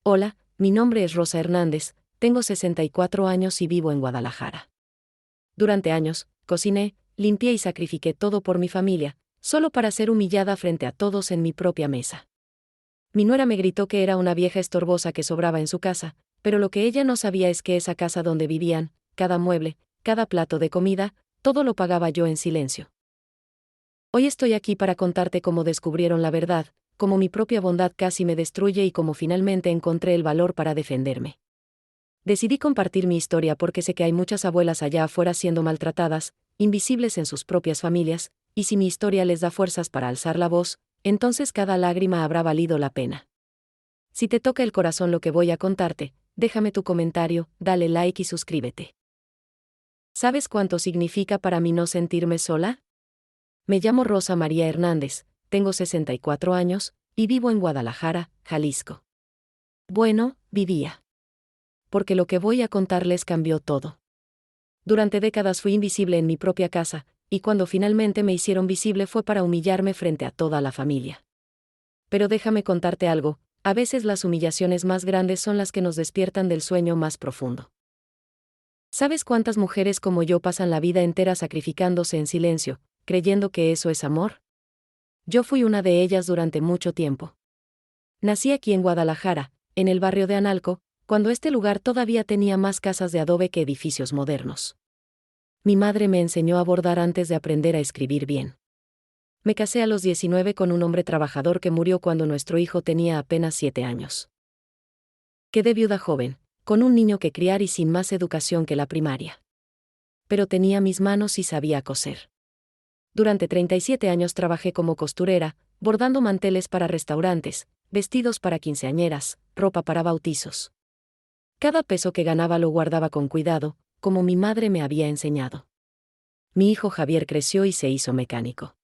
Hola, mi nombre es Rosa Hernández, tengo 64 años y vivo en Guadalajara. Durante años, cociné, limpié y sacrifiqué todo por mi familia, solo para ser humillada frente a todos en mi propia mesa. Mi nuera me gritó que era una vieja estorbosa que sobraba en su casa, pero lo que ella no sabía es que esa casa donde vivían, cada mueble, cada plato de comida, todo lo pagaba yo en silencio. Hoy estoy aquí para contarte cómo descubrieron la verdad, cómo mi propia bondad casi me destruye y cómo finalmente encontré el valor para defenderme. Decidí compartir mi historia porque sé que hay muchas abuelas allá afuera siendo maltratadas, invisibles en sus propias familias, y si mi historia les da fuerzas para alzar la voz, entonces cada lágrima habrá valido la pena. Si te toca el corazón lo que voy a contarte, déjame tu comentario, dale like y suscríbete. ¿Sabes cuánto significa para mí no sentirme sola? Me llamo Rosa María Hernández, tengo 64 años, y vivo en Guadalajara, Jalisco. Bueno, vivía. Porque lo que voy a contarles cambió todo. Durante décadas fui invisible en mi propia casa, y cuando finalmente me hicieron visible fue para humillarme frente a toda la familia. Pero déjame contarte algo, a veces las humillaciones más grandes son las que nos despiertan del sueño más profundo. ¿Sabes cuántas mujeres como yo pasan la vida entera sacrificándose en silencio, creyendo que eso es amor? Yo fui una de ellas durante mucho tiempo. Nací aquí en Guadalajara, en el barrio de Analco, cuando este lugar todavía tenía más casas de adobe que edificios modernos. Mi madre me enseñó a bordar antes de aprender a escribir bien. Me casé a los 19 con un hombre trabajador que murió cuando nuestro hijo tenía apenas 7 años. Quedé viuda joven, con un niño que criar y sin más educación que la primaria. Pero tenía mis manos y sabía coser. Durante 37 años trabajé como costurera, bordando manteles para restaurantes, vestidos para quinceañeras, ropa para bautizos. Cada peso que ganaba lo guardaba con cuidado, como mi madre me había enseñado. Mi hijo Javier creció y se hizo mecánico.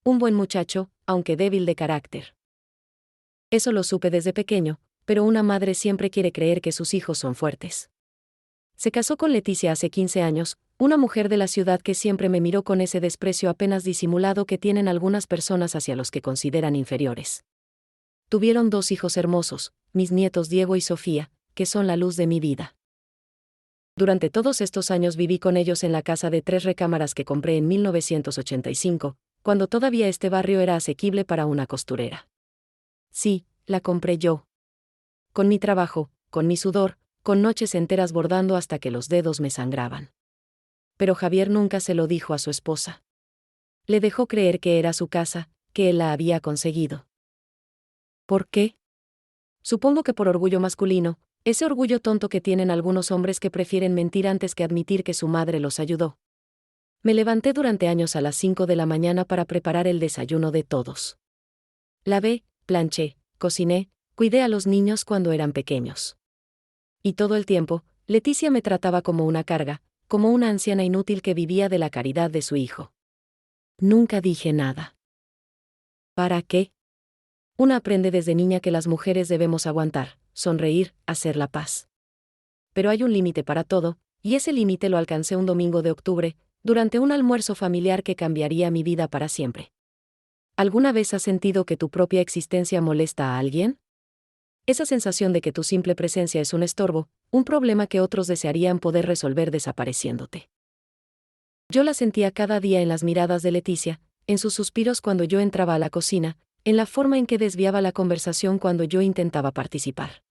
Un buen muchacho, aunque débil de carácter. Eso lo supe desde pequeño, pero una madre siempre quiere creer que sus hijos son fuertes. Se casó con Leticia hace 15 años, una mujer de la ciudad que siempre me miró con ese desprecio apenas disimulado que tienen algunas personas hacia los que consideran inferiores. Tuvieron 2 hijos hermosos, mis nietos Diego y Sofía, que son la luz de mi vida. Durante todos estos años viví con ellos en la casa de 3 recámaras que compré en 1985, cuando todavía este barrio era asequible para una costurera. Sí, la compré yo. Con mi trabajo, con mi sudor, con noches enteras bordando hasta que los dedos me sangraban. Pero Javier nunca se lo dijo a su esposa. Le dejó creer que era su casa, que él la había conseguido. ¿Por qué? Supongo que por orgullo masculino, ese orgullo tonto que tienen algunos hombres que prefieren mentir antes que admitir que su madre los ayudó. Me levanté durante años a las 5 de la mañana para preparar el desayuno de todos. Lavé, planché, cociné, cuidé a los niños cuando eran pequeños. Y todo el tiempo, Leticia me trataba como una carga, como una anciana inútil que vivía de la caridad de su hijo. Nunca dije nada. ¿Para qué? Una aprende desde niña que las mujeres debemos aguantar, sonreír, hacer la paz. Pero hay un límite para todo, y ese límite lo alcancé un domingo de octubre, durante un almuerzo familiar que cambiaría mi vida para siempre. ¿Alguna vez has sentido que tu propia existencia molesta a alguien? Esa sensación de que tu simple presencia es un estorbo, un problema que otros desearían poder resolver desapareciéndote. Yo la sentía cada día en las miradas de Leticia, en sus suspiros cuando yo entraba a la cocina, en la forma en que desviaba la conversación cuando yo intentaba participar.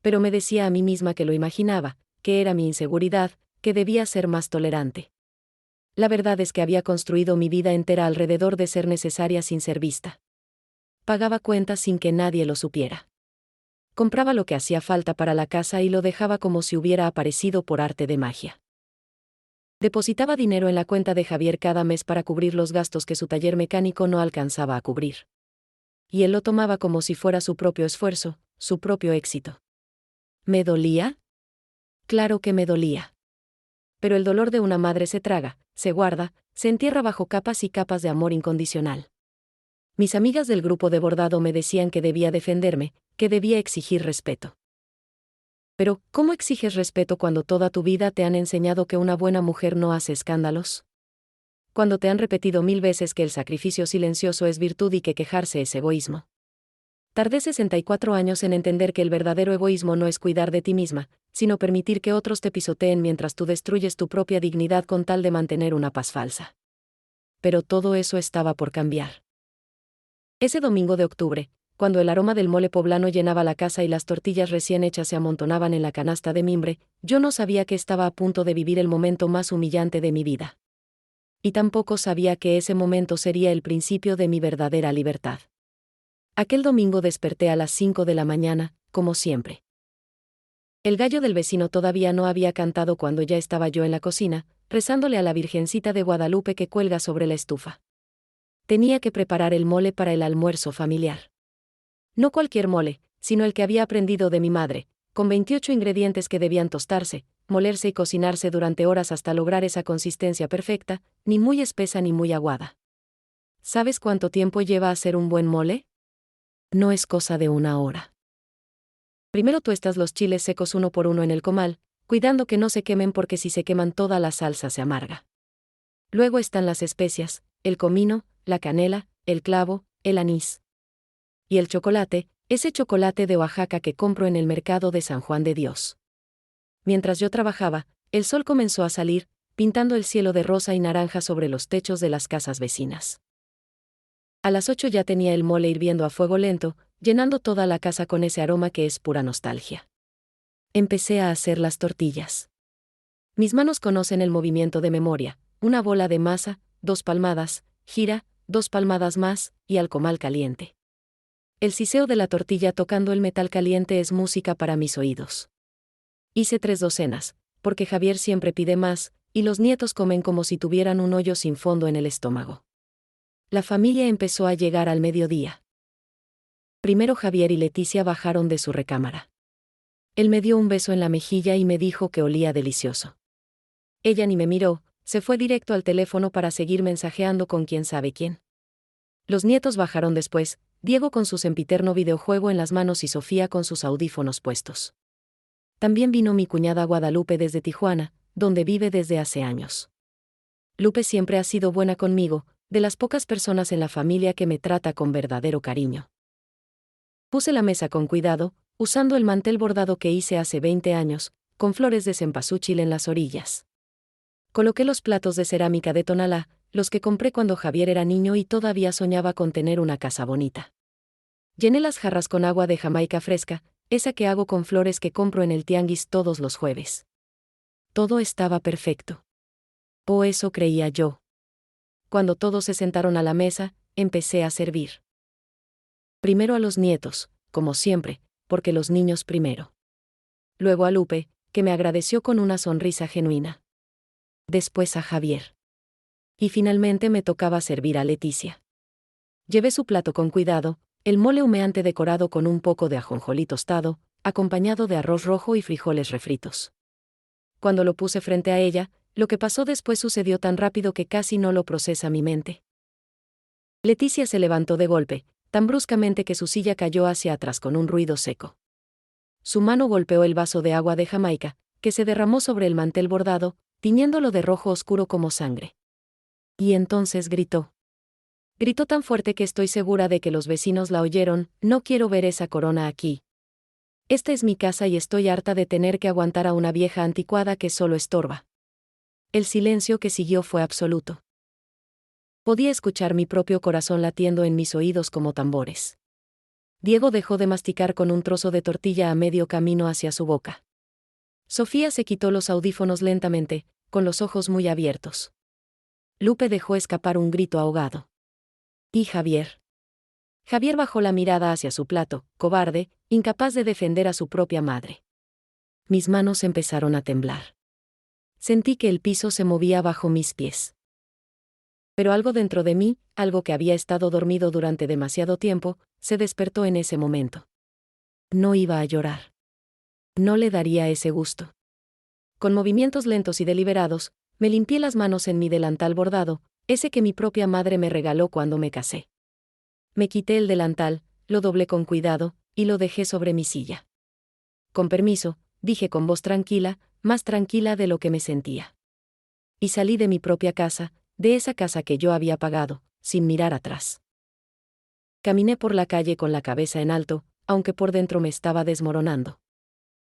Pero me decía a mí misma que lo imaginaba, que era mi inseguridad, que debía ser más tolerante. La verdad es que había construido mi vida entera alrededor de ser necesaria sin ser vista. Pagaba cuentas sin que nadie lo supiera. Compraba lo que hacía falta para la casa y lo dejaba como si hubiera aparecido por arte de magia. Depositaba dinero en la cuenta de Javier cada mes para cubrir los gastos que su taller mecánico no alcanzaba a cubrir. Y él lo tomaba como si fuera su propio esfuerzo, su propio éxito. ¿Me dolía? Claro que me dolía. Pero el dolor de una madre se traga, se guarda, se entierra bajo capas y capas de amor incondicional. Mis amigas del grupo de bordado me decían que debía defenderme, que debía exigir respeto. Pero, ¿cómo exiges respeto cuando toda tu vida te han enseñado que una buena mujer no hace escándalos? Cuando te han repetido 1000 veces que el sacrificio silencioso es virtud y que quejarse es egoísmo. Tardé 64 años en entender que el verdadero egoísmo no es cuidar de ti misma, sino permitir que otros te pisoteen mientras tú destruyes tu propia dignidad con tal de mantener una paz falsa. Pero todo eso estaba por cambiar. Ese domingo de octubre, cuando el aroma del mole poblano llenaba la casa y las tortillas recién hechas se amontonaban en la canasta de mimbre, yo no sabía que estaba a punto de vivir el momento más humillante de mi vida. Y tampoco sabía que ese momento sería el principio de mi verdadera libertad. Aquel domingo desperté a las 5 de la mañana, como siempre. El gallo del vecino todavía no había cantado cuando ya estaba yo en la cocina, rezándole a la Virgencita de Guadalupe que cuelga sobre la estufa. Tenía que preparar el mole para el almuerzo familiar. No cualquier mole, sino el que había aprendido de mi madre, con 28 ingredientes que debían tostarse, molerse y cocinarse durante horas hasta lograr esa consistencia perfecta, ni muy espesa ni muy aguada. ¿Sabes cuánto tiempo lleva hacer un buen mole? No es cosa de una hora. Primero tuestas los chiles secos uno por uno en el comal, cuidando que no se quemen porque si se queman toda la salsa se amarga. Luego están las especias, el comino, la canela, el clavo, el anís. Y el chocolate, ese chocolate de Oaxaca que compro en el mercado de San Juan de Dios. Mientras yo trabajaba, el sol comenzó a salir, pintando el cielo de rosa y naranja sobre los techos de las casas vecinas. A las 8 ya tenía el mole hirviendo a fuego lento, llenando toda la casa con ese aroma que es pura nostalgia. Empecé a hacer las tortillas. Mis manos conocen el movimiento de memoria: una bola de masa, 2 palmadas, gira, 2 palmadas más, y al comal caliente. El siseo de la tortilla tocando el metal caliente es música para mis oídos. Hice 3 docenas, porque Javier siempre pide más, y los nietos comen como si tuvieran un hoyo sin fondo en el estómago. La familia empezó a llegar al mediodía. Primero Javier y Leticia bajaron de su recámara. Él me dio un beso en la mejilla y me dijo que olía delicioso. Ella ni me miró, se fue directo al teléfono para seguir mensajeando con quién sabe quién. Los nietos bajaron después, Diego con su sempiterno videojuego en las manos y Sofía con sus audífonos puestos. También vino mi cuñada Guadalupe desde Tijuana, donde vive desde hace años. Lupe siempre ha sido buena conmigo, de las pocas personas en la familia que me trata con verdadero cariño. Puse la mesa con cuidado, usando el mantel bordado que hice hace 20 años, con flores de cempasúchil en las orillas. Coloqué los platos de cerámica de Tonalá, los que compré cuando Javier era niño y todavía soñaba con tener una casa bonita. Llené las jarras con agua de Jamaica fresca, esa que hago con flores que compro en el tianguis todos los jueves. Todo estaba perfecto. O eso creía yo. Cuando todos se sentaron a la mesa, empecé a servir. Primero a los nietos, como siempre, porque los niños primero. Luego a Lupe, que me agradeció con una sonrisa genuina. Después a Javier. Y finalmente me tocaba servir a Leticia. Llevé su plato con cuidado, el mole humeante decorado con un poco de ajonjolí tostado, acompañado de arroz rojo y frijoles refritos. Cuando lo puse frente a ella, lo que pasó después sucedió tan rápido que casi no lo procesa mi mente. Leticia se levantó de golpe, tan bruscamente que su silla cayó hacia atrás con un ruido seco. Su mano golpeó el vaso de agua de Jamaica, que se derramó sobre el mantel bordado, tiñéndolo de rojo oscuro como sangre. Y entonces gritó. Gritó tan fuerte que estoy segura de que los vecinos la oyeron: no quiero ver esa corona aquí. Esta es mi casa y estoy harta de tener que aguantar a una vieja anticuada que solo estorba. El silencio que siguió fue absoluto. Podía escuchar mi propio corazón latiendo en mis oídos como tambores. Diego dejó de masticar con un trozo de tortilla a medio camino hacia su boca. Sofía se quitó los audífonos lentamente, con los ojos muy abiertos. Lupe dejó escapar un grito ahogado. ¿Y Javier? Javier bajó la mirada hacia su plato, cobarde, incapaz de defender a su propia madre. Mis manos empezaron a temblar. Sentí que el piso se movía bajo mis pies. Pero algo dentro de mí, algo que había estado dormido durante demasiado tiempo, se despertó en ese momento. No iba a llorar. No le daría ese gusto. Con movimientos lentos y deliberados, me limpié las manos en mi delantal bordado, ese que mi propia madre me regaló cuando me casé. Me quité el delantal, lo doblé con cuidado, y lo dejé sobre mi silla. Con permiso, dije con voz tranquila, más tranquila de lo que me sentía. Y salí de mi propia casa, de esa casa que yo había pagado, sin mirar atrás. caminé por la calle con la cabeza en alto, aunque por dentro me estaba desmoronando.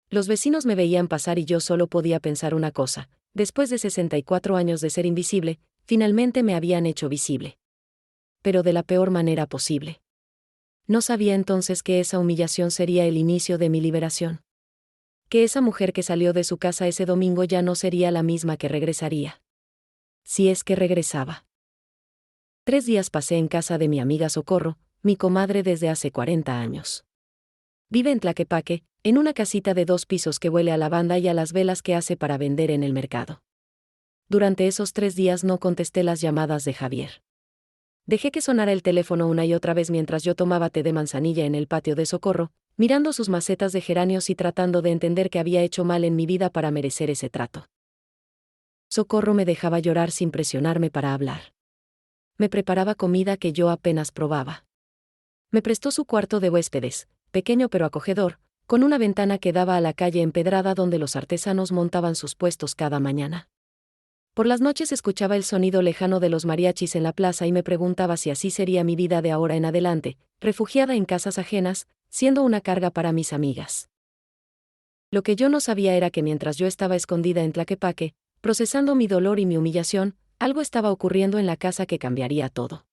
Los vecinos me veían pasar y yo solo podía pensar una cosa: después de 64 años de ser invisible, finalmente me habían hecho visible. Pero de la peor manera posible. No sabía entonces que esa humillación sería el inicio de mi liberación. Que esa mujer que salió de su casa ese domingo ya no sería la misma que regresaría. Si es que regresaba. 3 días pasé en casa de mi amiga Socorro, mi comadre desde hace 40 años. Vive en Tlaquepaque, en una casita de 2 pisos que huele a lavanda y a las velas que hace para vender en el mercado. Durante esos 3 días no contesté las llamadas de Javier. Dejé que sonara el teléfono una y otra vez mientras yo tomaba té de manzanilla en el patio de Socorro, mirando sus macetas de geranios y tratando de entender qué había hecho mal en mi vida para merecer ese trato. Socorro me dejaba llorar sin presionarme para hablar. Me preparaba comida que yo apenas probaba. Me prestó su cuarto de huéspedes, pequeño pero acogedor, con una ventana que daba a la calle empedrada donde los artesanos montaban sus puestos cada mañana. Por las noches escuchaba el sonido lejano de los mariachis en la plaza y me preguntaba si así sería mi vida de ahora en adelante, refugiada en casas ajenas, siendo una carga para mis amigas. Lo que yo no sabía era que mientras yo estaba escondida en Tlaquepaque, procesando mi dolor y mi humillación, algo estaba ocurriendo en la casa que cambiaría todo.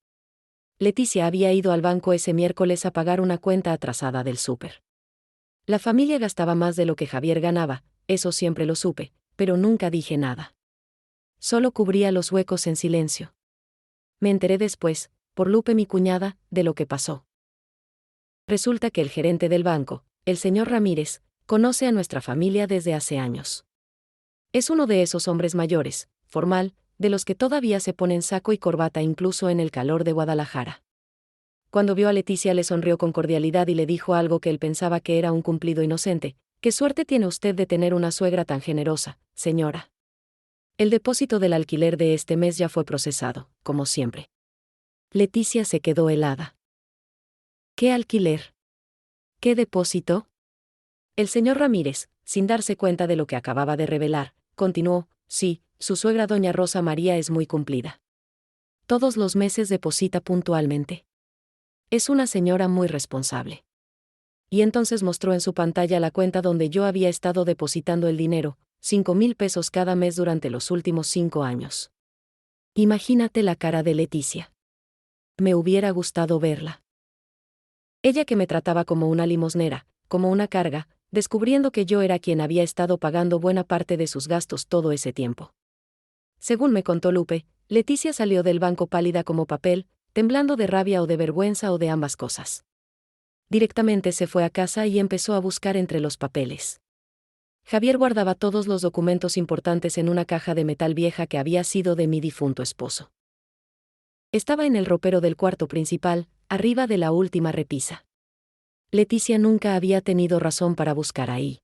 Leticia había ido al banco ese miércoles a pagar una cuenta atrasada del súper. La familia gastaba más de lo que Javier ganaba, eso siempre lo supe, pero nunca dije nada. Solo cubría los huecos en silencio. Me enteré después, por Lupe mi cuñada, de lo que pasó. Resulta que el gerente del banco, el señor Ramírez, conoce a nuestra familia desde hace años. Es uno de esos hombres mayores, formal, de los que todavía se ponen saco y corbata incluso en el calor de Guadalajara. Cuando vio a Leticia le sonrió con cordialidad y le dijo algo que él pensaba que era un cumplido inocente: «¿Qué suerte tiene usted de tener una suegra tan generosa, señora? El depósito del alquiler de este mes ya fue procesado, como siempre». Leticia se quedó helada. ¿Qué alquiler? ¿Qué depósito? El señor Ramírez, sin darse cuenta de lo que acababa de revelar, continuó: «Sí, su suegra doña Rosa María es muy cumplida. Todos los meses deposita puntualmente. Es una señora muy responsable». Y entonces mostró en su pantalla la cuenta donde yo había estado depositando el dinero, 5,000 pesos cada mes durante los últimos 5 años. Imagínate la cara de Leticia. Me hubiera gustado verla. Ella, que me trataba como una limosnera, como una carga, descubriendo que yo era quien había estado pagando buena parte de sus gastos todo ese tiempo. Según me contó Lupe, Leticia salió del banco pálida como papel, temblando de rabia o de vergüenza o de ambas cosas. Directamente se fue a casa y empezó a buscar entre los papeles. Javier guardaba todos los documentos importantes en una caja de metal vieja que había sido de mi difunto esposo. Estaba en el ropero del cuarto principal, arriba de la última repisa. Leticia nunca había tenido razón para buscar ahí.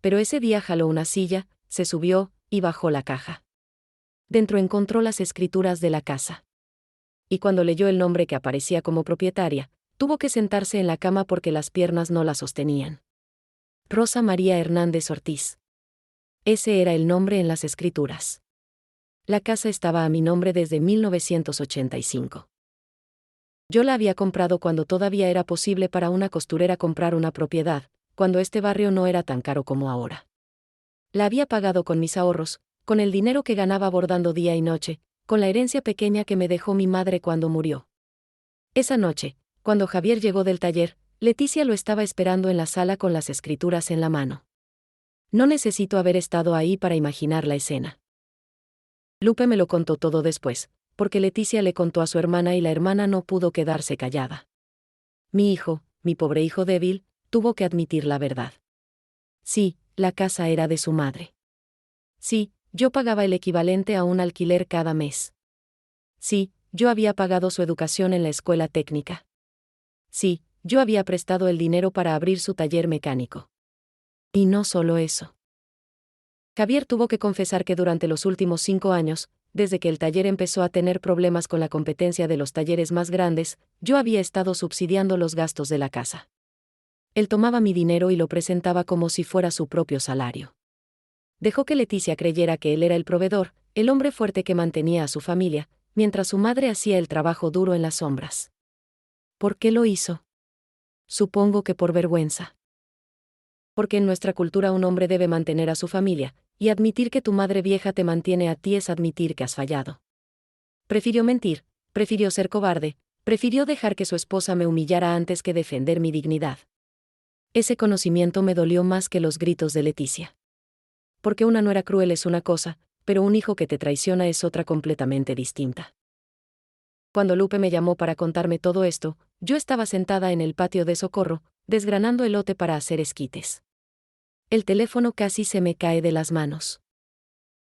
Pero ese día jaló una silla, se subió y bajó la caja. Dentro encontró las escrituras de la casa. Y cuando leyó el nombre que aparecía como propietaria, tuvo que sentarse en la cama porque las piernas no la sostenían. Rosa María Hernández Ortiz. Ese era el nombre en las escrituras. La casa estaba a mi nombre desde 1985. Yo la había comprado cuando todavía era posible para una costurera comprar una propiedad, cuando este barrio no era tan caro como ahora. La había pagado con mis ahorros, con el dinero que ganaba bordando día y noche, con la herencia pequeña que me dejó mi madre cuando murió. Esa noche, cuando Javier llegó del taller, Leticia lo estaba esperando en la sala con las escrituras en la mano. No necesito haber estado ahí para imaginar la escena. Lupe me lo contó todo después, porque Leticia le contó a su hermana y la hermana no pudo quedarse callada. Mi hijo, mi pobre hijo débil, tuvo que admitir la verdad. Sí, la casa era de su madre. Sí, yo pagaba el equivalente a un alquiler cada mes. Sí, yo había pagado su educación en la escuela técnica. Sí, yo había prestado el dinero para abrir su taller mecánico. Y no solo eso. Javier tuvo que confesar que durante los últimos 5 años, desde que el taller empezó a tener problemas con la competencia de los talleres más grandes, yo había estado subsidiando los gastos de la casa. Él tomaba mi dinero y lo presentaba como si fuera su propio salario. Dejó que Leticia creyera que él era el proveedor, el hombre fuerte que mantenía a su familia, mientras su madre hacía el trabajo duro en las sombras. ¿Por qué lo hizo? Supongo que por vergüenza. Porque en nuestra cultura un hombre debe mantener a su familia, y admitir que tu madre vieja te mantiene a ti es admitir que has fallado. Prefirió mentir, prefirió ser cobarde, prefirió dejar que su esposa me humillara antes que defender mi dignidad. Ese conocimiento me dolió más que los gritos de Leticia. Porque una nuera cruel es una cosa, pero un hijo que te traiciona es otra completamente distinta. Cuando Lupe me llamó para contarme todo esto, yo estaba sentada en el patio de Socorro, desgranando elote para hacer esquites. El teléfono casi se me cae de las manos.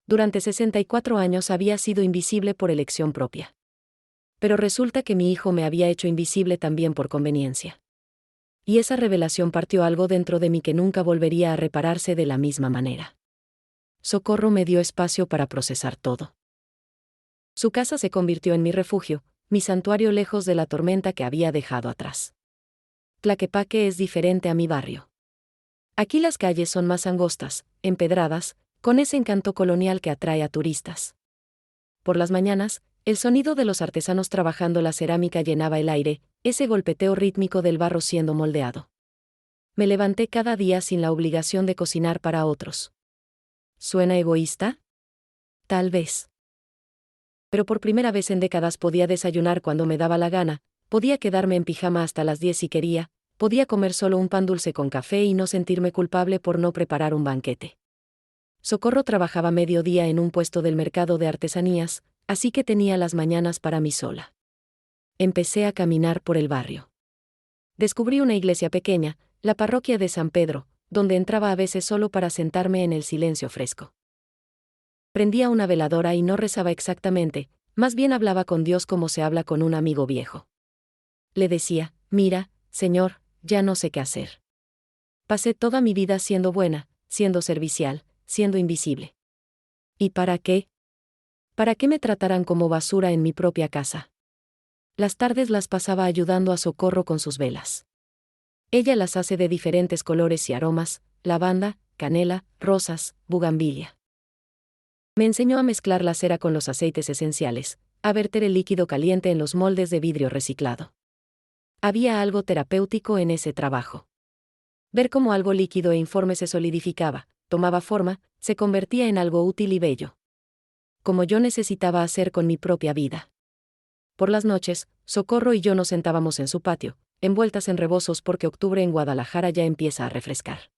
Durante 64 años había sido invisible por elección propia. Pero resulta que mi hijo me había hecho invisible también por conveniencia. Y esa revelación partió algo dentro de mí que nunca volvería a repararse de la misma manera. Socorro me dio espacio para procesar todo. Su casa se convirtió en mi refugio, mi santuario lejos de la tormenta que había dejado atrás. Tlaquepaque es diferente a mi barrio. Aquí las calles son más angostas, empedradas, con ese encanto colonial que atrae a turistas. Por las mañanas, el sonido de los artesanos trabajando la cerámica llenaba el aire, ese golpeteo rítmico del barro siendo moldeado. Me levanté cada día sin la obligación de cocinar para otros. ¿Suena egoísta? Tal vez. Pero por primera vez en décadas podía desayunar cuando me daba la gana, podía quedarme en pijama hasta las 10 si quería, podía comer solo un pan dulce con café y no sentirme culpable por no preparar un banquete. Socorro trabajaba mediodía en un puesto del mercado de artesanías, así que tenía las mañanas para mí sola. Empecé a caminar por el barrio. Descubrí una iglesia pequeña, la parroquia de San Pedro, donde entraba a veces solo para sentarme en el silencio fresco. Prendía una veladora y no rezaba exactamente, más bien hablaba con Dios como se habla con un amigo viejo. Le decía, mira, Señor, ya no sé qué hacer. Pasé toda mi vida siendo buena, siendo servicial, siendo invisible. ¿Y para qué? ¿Para qué me trataran como basura en mi propia casa? Las tardes las pasaba ayudando a Socorro con sus velas. Ella las hace de diferentes colores y aromas, lavanda, canela, rosas, bugambilia. Me enseñó a mezclar la cera con los aceites esenciales, a verter el líquido caliente en los moldes de vidrio reciclado. Había algo terapéutico en ese trabajo. Ver cómo algo líquido e informe se solidificaba, tomaba forma, se convertía en algo útil y bello. Como yo necesitaba hacer con mi propia vida. Por las noches, Socorro y yo nos sentábamos en su patio, envueltas en rebozos porque octubre en Guadalajara ya empieza a refrescar.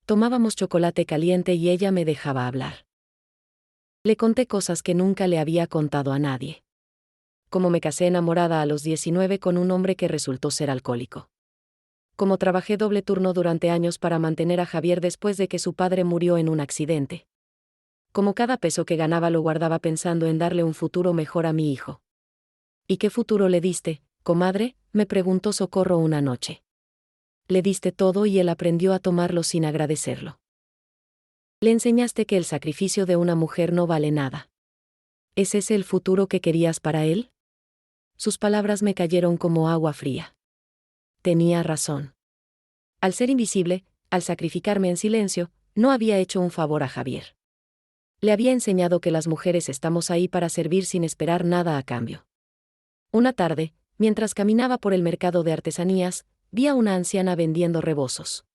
Tomábamos chocolate caliente y ella me dejaba hablar. Le conté cosas que nunca le había contado a nadie. Cómo me casé enamorada a los 19 con un hombre que resultó ser alcohólico. Cómo trabajé doble turno durante años para mantener a Javier después de que su padre murió en un accidente. Cómo cada peso que ganaba lo guardaba pensando en darle un futuro mejor a mi hijo. ¿Y qué futuro le diste, comadre?, me preguntó Socorro una noche. Le diste todo y él aprendió a tomarlo sin agradecerlo. Le enseñaste que el sacrificio de una mujer no vale nada. ¿Es ese el futuro que querías para él? Sus palabras me cayeron como agua fría. Tenía razón. Al ser invisible, al sacrificarme en silencio, no había hecho un favor a Javier. Le había enseñado que las mujeres estamos ahí para servir sin esperar nada a cambio. Una tarde, mientras caminaba por el mercado de artesanías, vi a una anciana vendiendo rebozos.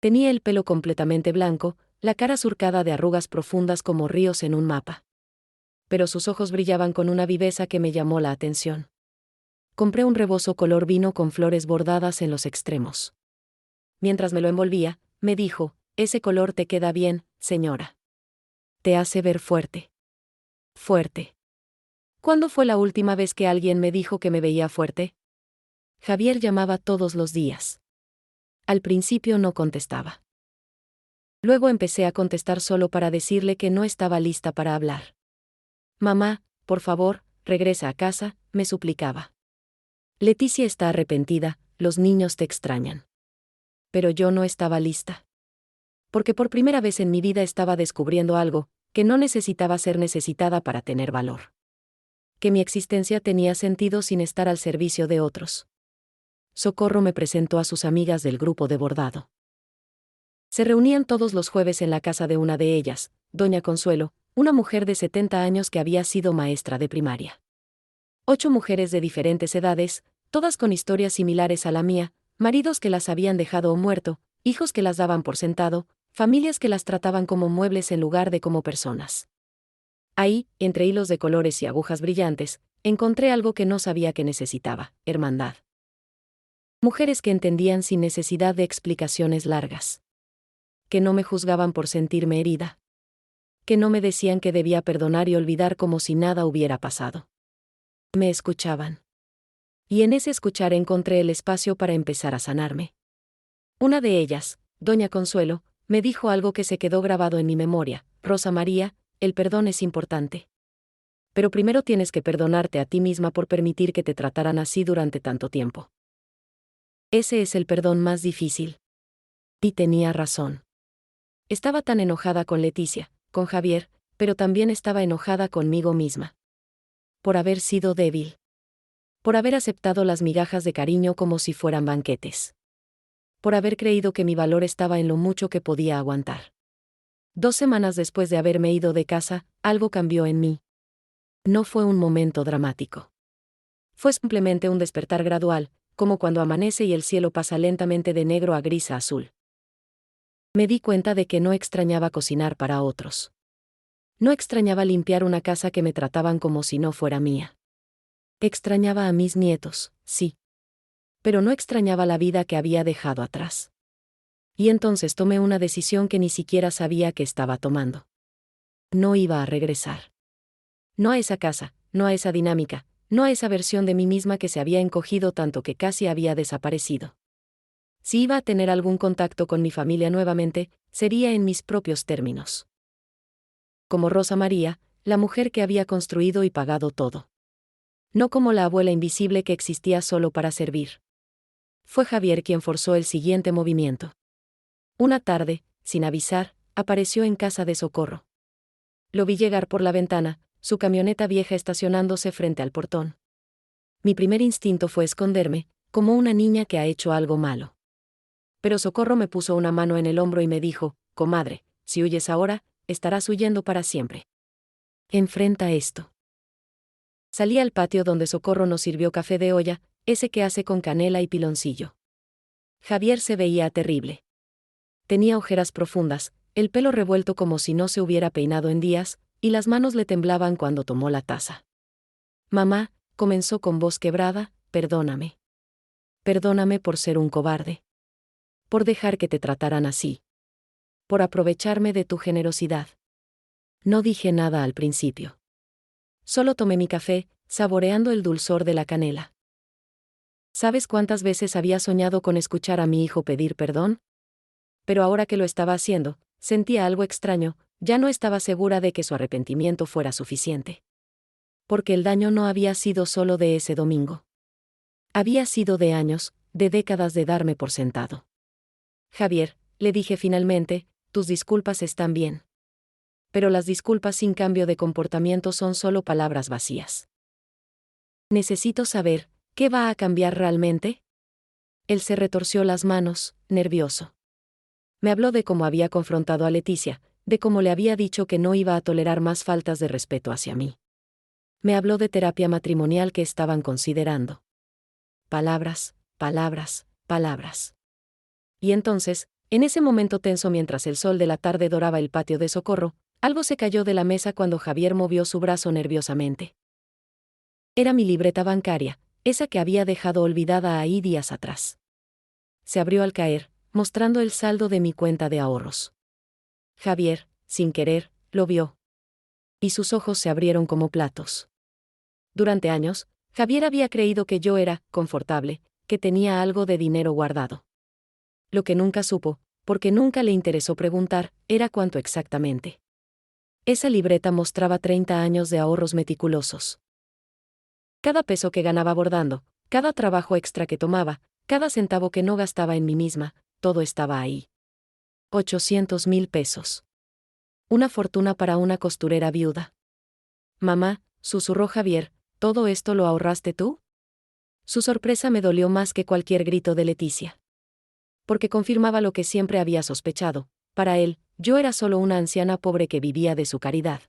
Tenía el pelo completamente blanco, la cara surcada de arrugas profundas como ríos en un mapa. Pero sus ojos brillaban con una viveza que me llamó la atención. Compré un rebozo color vino con flores bordadas en los extremos. Mientras me lo envolvía, me dijo, ese color te queda bien, señora. Te hace ver fuerte. Fuerte. ¿Cuándo fue la última vez que alguien me dijo que me veía fuerte? Javier llamaba todos los días. Al principio no contestaba. Luego empecé a contestar solo para decirle que no estaba lista para hablar. Mamá, por favor, regresa a casa, me suplicaba. Leticia está arrepentida, los niños te extrañan. Pero yo no estaba lista. Porque por primera vez en mi vida estaba descubriendo algo, que no necesitaba ser necesitada para tener valor. Que mi existencia tenía sentido sin estar al servicio de otros. Socorro me presentó a sus amigas del grupo de bordado. Se reunían todos los jueves en la casa de una de ellas, doña Consuelo, una mujer de 70 años que había sido maestra de primaria. 8 mujeres de diferentes edades, todas con historias similares a la mía, maridos que las habían dejado o muerto, hijos que las daban por sentado, familias que las trataban como muebles en lugar de como personas. Ahí, entre hilos de colores y agujas brillantes, encontré algo que no sabía que necesitaba: hermandad. Mujeres que entendían sin necesidad de explicaciones largas. Que no me juzgaban por sentirme herida. Que no me decían que debía perdonar y olvidar como si nada hubiera pasado. Me escuchaban. Y en ese escuchar encontré el espacio para empezar a sanarme. Una de ellas, doña Consuelo, me dijo algo que se quedó grabado en mi memoria: Rosa María, el perdón es importante. Pero primero tienes que perdonarte a ti misma por permitir que te trataran así durante tanto tiempo. Ese es el perdón más difícil. Y tenía razón. Estaba tan enojada con Leticia, con Javier, pero también estaba enojada conmigo misma. Por haber sido débil. Por haber aceptado las migajas de cariño como si fueran banquetes. Por haber creído que mi valor estaba en lo mucho que podía aguantar. 2 semanas después de haberme ido de casa, algo cambió en mí. No fue un momento dramático. Fue simplemente un despertar gradual, como cuando amanece y el cielo pasa lentamente de negro a gris a azul. Me di cuenta de que no extrañaba cocinar para otros. No extrañaba limpiar una casa que me trataban como si no fuera mía. Extrañaba a mis nietos, sí. Pero no extrañaba la vida que había dejado atrás. Y entonces tomé una decisión que ni siquiera sabía que estaba tomando. No iba a regresar. No a esa casa, no a esa dinámica, no a esa versión de mí misma que se había encogido tanto que casi había desaparecido. Si iba a tener algún contacto con mi familia nuevamente, sería en mis propios términos. Como Rosa María, la mujer que había construido y pagado todo. No como la abuela invisible que existía solo para servir. Fue Javier quien forzó el siguiente movimiento. Una tarde, sin avisar, apareció en casa de Socorro. Lo vi llegar por la ventana, su camioneta vieja estacionándose frente al portón. Mi primer instinto fue esconderme, como una niña que ha hecho algo malo. Pero Socorro me puso una mano en el hombro y me dijo: comadre, si huyes ahora, estarás huyendo para siempre. Enfrenta esto. Salí al patio donde Socorro nos sirvió café de olla, ese que hace con canela y piloncillo. Javier se veía terrible. Tenía ojeras profundas, el pelo revuelto como si no se hubiera peinado en días, y las manos le temblaban cuando tomó la taza. Mamá, comenzó con voz quebrada, perdóname. Perdóname por ser un cobarde. Por dejar que te trataran así. Por aprovecharme de tu generosidad. No dije nada al principio. Solo tomé mi café, saboreando el dulzor de la canela. ¿Sabes cuántas veces había soñado con escuchar a mi hijo pedir perdón? Pero ahora que lo estaba haciendo, sentía algo extraño, ya no estaba segura de que su arrepentimiento fuera suficiente. Porque el daño no había sido solo de ese domingo. Había sido de años, de décadas de darme por sentado. Javier, le dije finalmente, tus disculpas están bien. Pero las disculpas sin cambio de comportamiento son solo palabras vacías. Necesito saber, ¿qué va a cambiar realmente? Él se retorció las manos, nervioso. Me habló de cómo había confrontado a Leticia, de cómo le había dicho que no iba a tolerar más faltas de respeto hacia mí. Me habló de terapia matrimonial que estaban considerando. Palabras, palabras, palabras. Y entonces, en ese momento tenso mientras el sol de la tarde doraba el patio de Socorro, algo se cayó de la mesa cuando Javier movió su brazo nerviosamente. Era mi libreta bancaria, esa que había dejado olvidada ahí días atrás. Se abrió al caer, mostrando el saldo de mi cuenta de ahorros. Javier, sin querer, lo vio. Y sus ojos se abrieron como platos. Durante años, Javier había creído que yo era confortable, que tenía algo de dinero guardado. Lo que nunca supo, porque nunca le interesó preguntar, era cuánto exactamente. Esa libreta mostraba 30 años de ahorros meticulosos. Cada peso que ganaba bordando, cada trabajo extra que tomaba, cada centavo que no gastaba en mí misma, todo estaba ahí. 800,000 pesos. Una fortuna para una costurera viuda. Mamá, susurró Javier, ¿todo esto lo ahorraste tú? Su sorpresa me dolió más que cualquier grito de Leticia. Porque confirmaba lo que siempre había sospechado: para él, yo era solo una anciana pobre que vivía de su caridad.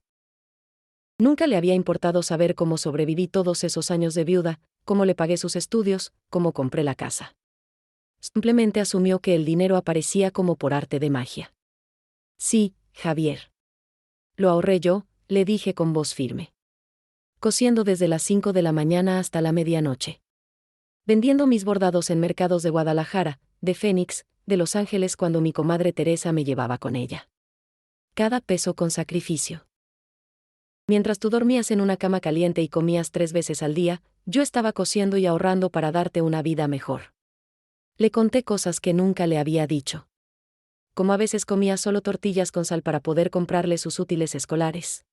Nunca le había importado saber cómo sobreviví todos esos años de viuda, cómo le pagué sus estudios, cómo compré la casa. Simplemente asumió que el dinero aparecía como por arte de magia. Sí, Javier. Lo ahorré yo, le dije con voz firme. Cosiendo desde las 5 de la mañana hasta la medianoche. Vendiendo mis bordados en mercados de Guadalajara, de Phoenix, de Los Ángeles cuando mi comadre Teresa me llevaba con ella. Cada peso con sacrificio. Mientras tú dormías en una cama caliente y comías 3 veces al día, yo estaba cosiendo y ahorrando para darte una vida mejor. Le conté cosas que nunca le había dicho. Como a veces comía solo tortillas con sal para poder comprarle sus útiles escolares.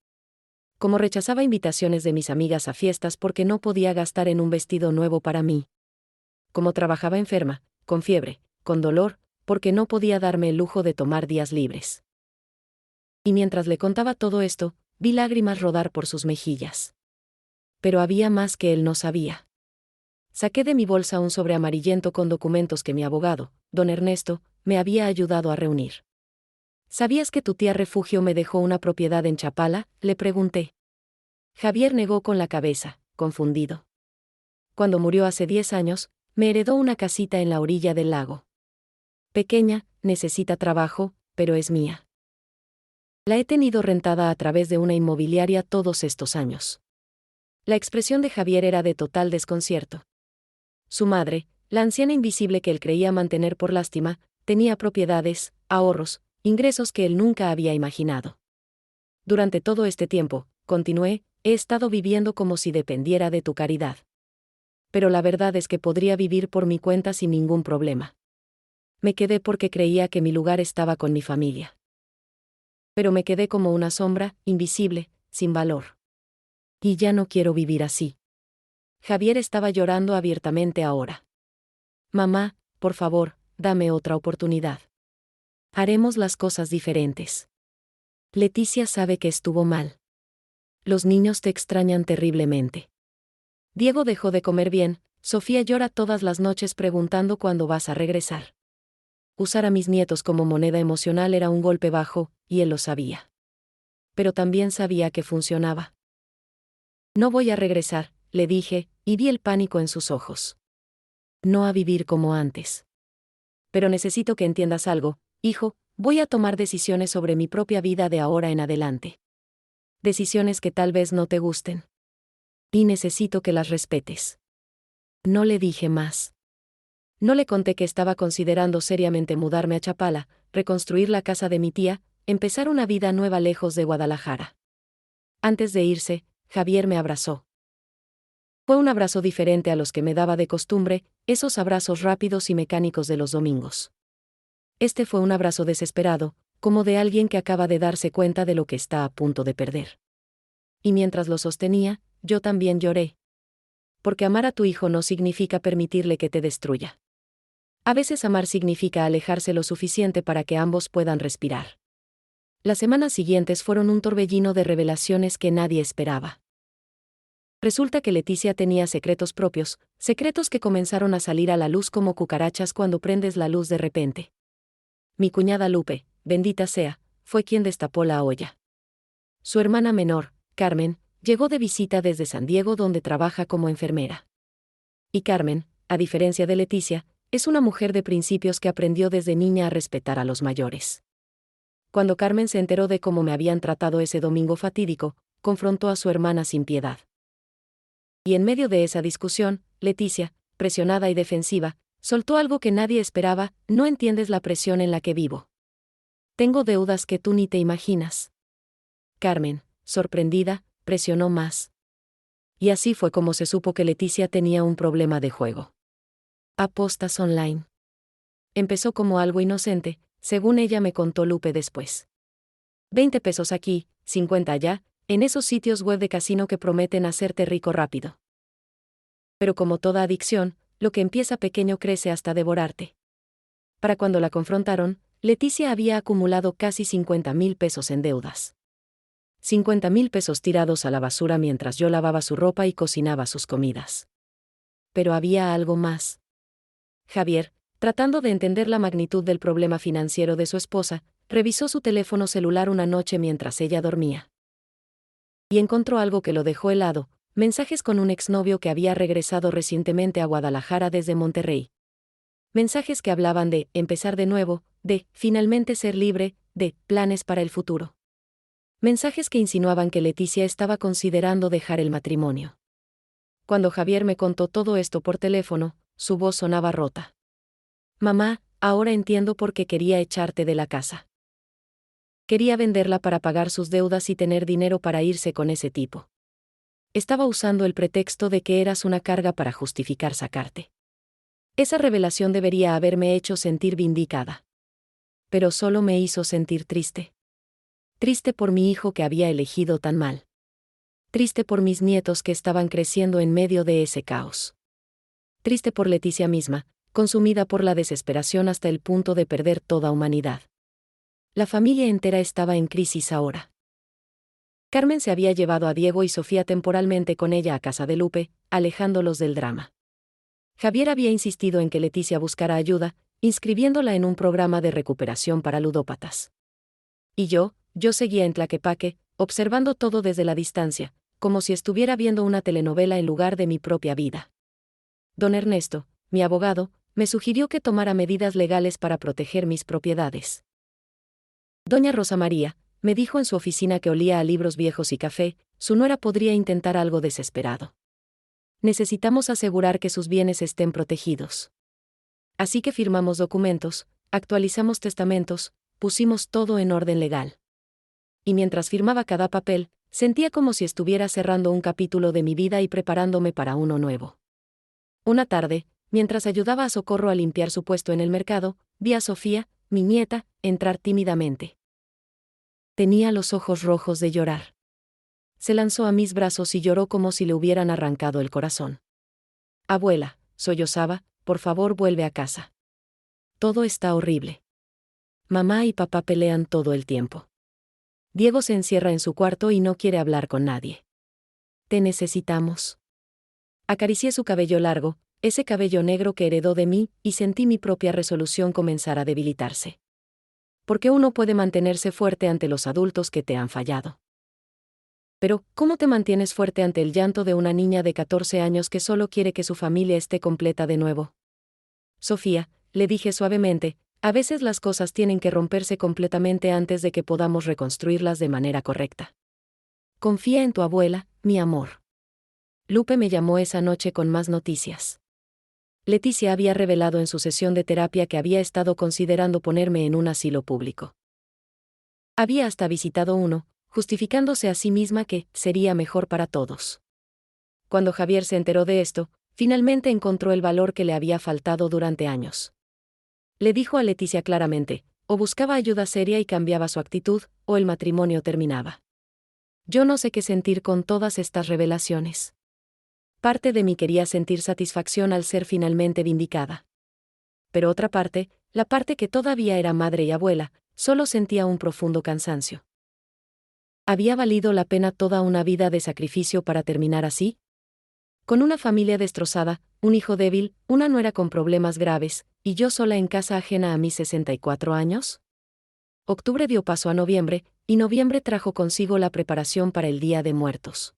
Como rechazaba invitaciones de mis amigas a fiestas porque no podía gastar en un vestido nuevo para mí. Como trabajaba enferma, con fiebre, con dolor, porque no podía darme el lujo de tomar días libres. Y mientras le contaba todo esto, vi lágrimas rodar por sus mejillas. Pero había más que él no sabía. Saqué de mi bolsa un sobre amarillento con documentos que mi abogado, don Ernesto, me había ayudado a reunir. ¿Sabías que tu tía Refugio me dejó una propiedad en Chapala?, le pregunté. Javier negó con la cabeza, confundido. Cuando murió hace 10 años, me heredó una casita en la orilla del lago. Pequeña, necesita trabajo, pero es mía. La he tenido rentada a través de una inmobiliaria todos estos años. La expresión de Javier era de total desconcierto. Su madre, la anciana invisible que él creía mantener por lástima, tenía propiedades, ahorros, ingresos que él nunca había imaginado. Durante todo este tiempo, continué, he estado viviendo como si dependiera de tu caridad. Pero la verdad es que podría vivir por mi cuenta sin ningún problema. Me quedé porque creía que mi lugar estaba con mi familia. Pero me quedé como una sombra, invisible, sin valor. Y ya no quiero vivir así. Javier estaba llorando abiertamente ahora. Mamá, por favor, dame otra oportunidad. Haremos las cosas diferentes. Leticia sabe que estuvo mal. Los niños te extrañan terriblemente. Diego dejó de comer bien, Sofía llora todas las noches preguntando cuándo vas a regresar. Usar a mis nietos como moneda emocional era un golpe bajo, y él lo sabía. Pero también sabía que funcionaba. No voy a regresar, le dije, y vi el pánico en sus ojos. No a vivir como antes. Pero necesito que entiendas algo, hijo, voy a tomar decisiones sobre mi propia vida de ahora en adelante. Decisiones que tal vez no te gusten. Y necesito que las respetes. No le dije más. No le conté que estaba considerando seriamente mudarme a Chapala, reconstruir la casa de mi tía, empezar una vida nueva lejos de Guadalajara. Antes de irse, Javier me abrazó. Fue un abrazo diferente a los que me daba de costumbre, esos abrazos rápidos y mecánicos de los domingos. Este fue un abrazo desesperado, como de alguien que acaba de darse cuenta de lo que está a punto de perder. Y mientras lo sostenía, yo también lloré. Porque amar a tu hijo no significa permitirle que te destruya. A veces amar significa alejarse lo suficiente para que ambos puedan respirar. Las semanas siguientes fueron un torbellino de revelaciones que nadie esperaba. Resulta que Leticia tenía secretos propios, secretos que comenzaron a salir a la luz como cucarachas cuando prendes la luz de repente. Mi cuñada Lupe, bendita sea, fue quien destapó la olla. Su hermana menor, Carmen, llegó de visita desde San Diego donde trabaja como enfermera. Y Carmen, a diferencia de Leticia, es una mujer de principios que aprendió desde niña a respetar a los mayores. Cuando Carmen se enteró de cómo me habían tratado ese domingo fatídico, confrontó a su hermana sin piedad. Y en medio de esa discusión, Leticia, presionada y defensiva, soltó algo que nadie esperaba: no entiendes la presión en la que vivo. Tengo deudas que tú ni te imaginas. Carmen, sorprendida, presionó más. Y así fue como se supo que Leticia tenía un problema de juego. Apostas online. Empezó como algo inocente, según ella me contó Lupe después. 20 pesos aquí, 50 allá, en esos sitios web de casino que prometen hacerte rico rápido. Pero como toda adicción, lo que empieza pequeño crece hasta devorarte. Para cuando la confrontaron, Leticia había acumulado casi 50,000 pesos en deudas. 50,000 pesos tirados a la basura mientras yo lavaba su ropa y cocinaba sus comidas. Pero había algo más. Javier, tratando de entender la magnitud del problema financiero de su esposa, revisó su teléfono celular una noche mientras ella dormía. Y encontró algo que lo dejó helado, mensajes con un exnovio que había regresado recientemente a Guadalajara desde Monterrey. Mensajes que hablaban de empezar de nuevo, de finalmente ser libre, de planes para el futuro. Mensajes que insinuaban que Leticia estaba considerando dejar el matrimonio. Cuando Javier me contó todo esto por teléfono, su voz sonaba rota. Mamá, ahora entiendo por qué quería echarte de la casa. Quería venderla para pagar sus deudas y tener dinero para irse con ese tipo. Estaba usando el pretexto de que eras una carga para justificar sacarte. Esa revelación debería haberme hecho sentir vindicada. Pero solo me hizo sentir triste. Triste por mi hijo que había elegido tan mal. Triste por mis nietos que estaban creciendo en medio de ese caos. Triste por Leticia misma, consumida por la desesperación hasta el punto de perder toda humanidad. La familia entera estaba en crisis ahora. Carmen se había llevado a Diego y Sofía temporalmente con ella a casa de Lupe, alejándolos del drama. Javier había insistido en que Leticia buscara ayuda, inscribiéndola en un programa de recuperación para ludópatas. Y yo seguía en Tlaquepaque, observando todo desde la distancia, como si estuviera viendo una telenovela en lugar de mi propia vida. Don Ernesto, mi abogado, me sugirió que tomara medidas legales para proteger mis propiedades. Doña Rosa María me dijo en su oficina que olía a libros viejos y café, su nuera podría intentar algo desesperado. Necesitamos asegurar que sus bienes estén protegidos. Así que firmamos documentos, actualizamos testamentos, pusimos todo en orden legal. Y mientras firmaba cada papel, sentía como si estuviera cerrando un capítulo de mi vida y preparándome para uno nuevo. Una tarde, mientras ayudaba a Socorro a limpiar su puesto en el mercado, vi a Sofía, mi nieta, entrar tímidamente. Tenía los ojos rojos de llorar. Se lanzó a mis brazos y lloró como si le hubieran arrancado el corazón. Abuela, sollozaba, por favor vuelve a casa. Todo está horrible. Mamá y papá pelean todo el tiempo. Diego se encierra en su cuarto y no quiere hablar con nadie. Te necesitamos. Acaricié su cabello largo, ese cabello negro que heredó de mí, y sentí mi propia resolución comenzar a debilitarse. Porque uno puede mantenerse fuerte ante los adultos que te han fallado. Pero, ¿cómo te mantienes fuerte ante el llanto de una niña de 14 años que solo quiere que su familia esté completa de nuevo? Sofía, le dije suavemente, a veces las cosas tienen que romperse completamente antes de que podamos reconstruirlas de manera correcta. Confía en tu abuela, mi amor. Lupe me llamó esa noche con más noticias. Leticia había revelado en su sesión de terapia que había estado considerando ponerme en un asilo público. Había hasta visitado uno, justificándose a sí misma que sería mejor para todos. Cuando Javier se enteró de esto, finalmente encontró el valor que le había faltado durante años. Le dijo a Leticia claramente, o buscaba ayuda seria y cambiaba su actitud, o el matrimonio terminaba. Yo no sé qué sentir con todas estas revelaciones. Parte de mí quería sentir satisfacción al ser finalmente vindicada. Pero otra parte, la parte que todavía era madre y abuela, solo sentía un profundo cansancio. ¿Había valido la pena toda una vida de sacrificio para terminar así? Con una familia destrozada, un hijo débil, una nuera con problemas graves, y yo sola en casa ajena a mis 64 años. Octubre dio paso a noviembre, y noviembre trajo consigo la preparación para el Día de Muertos.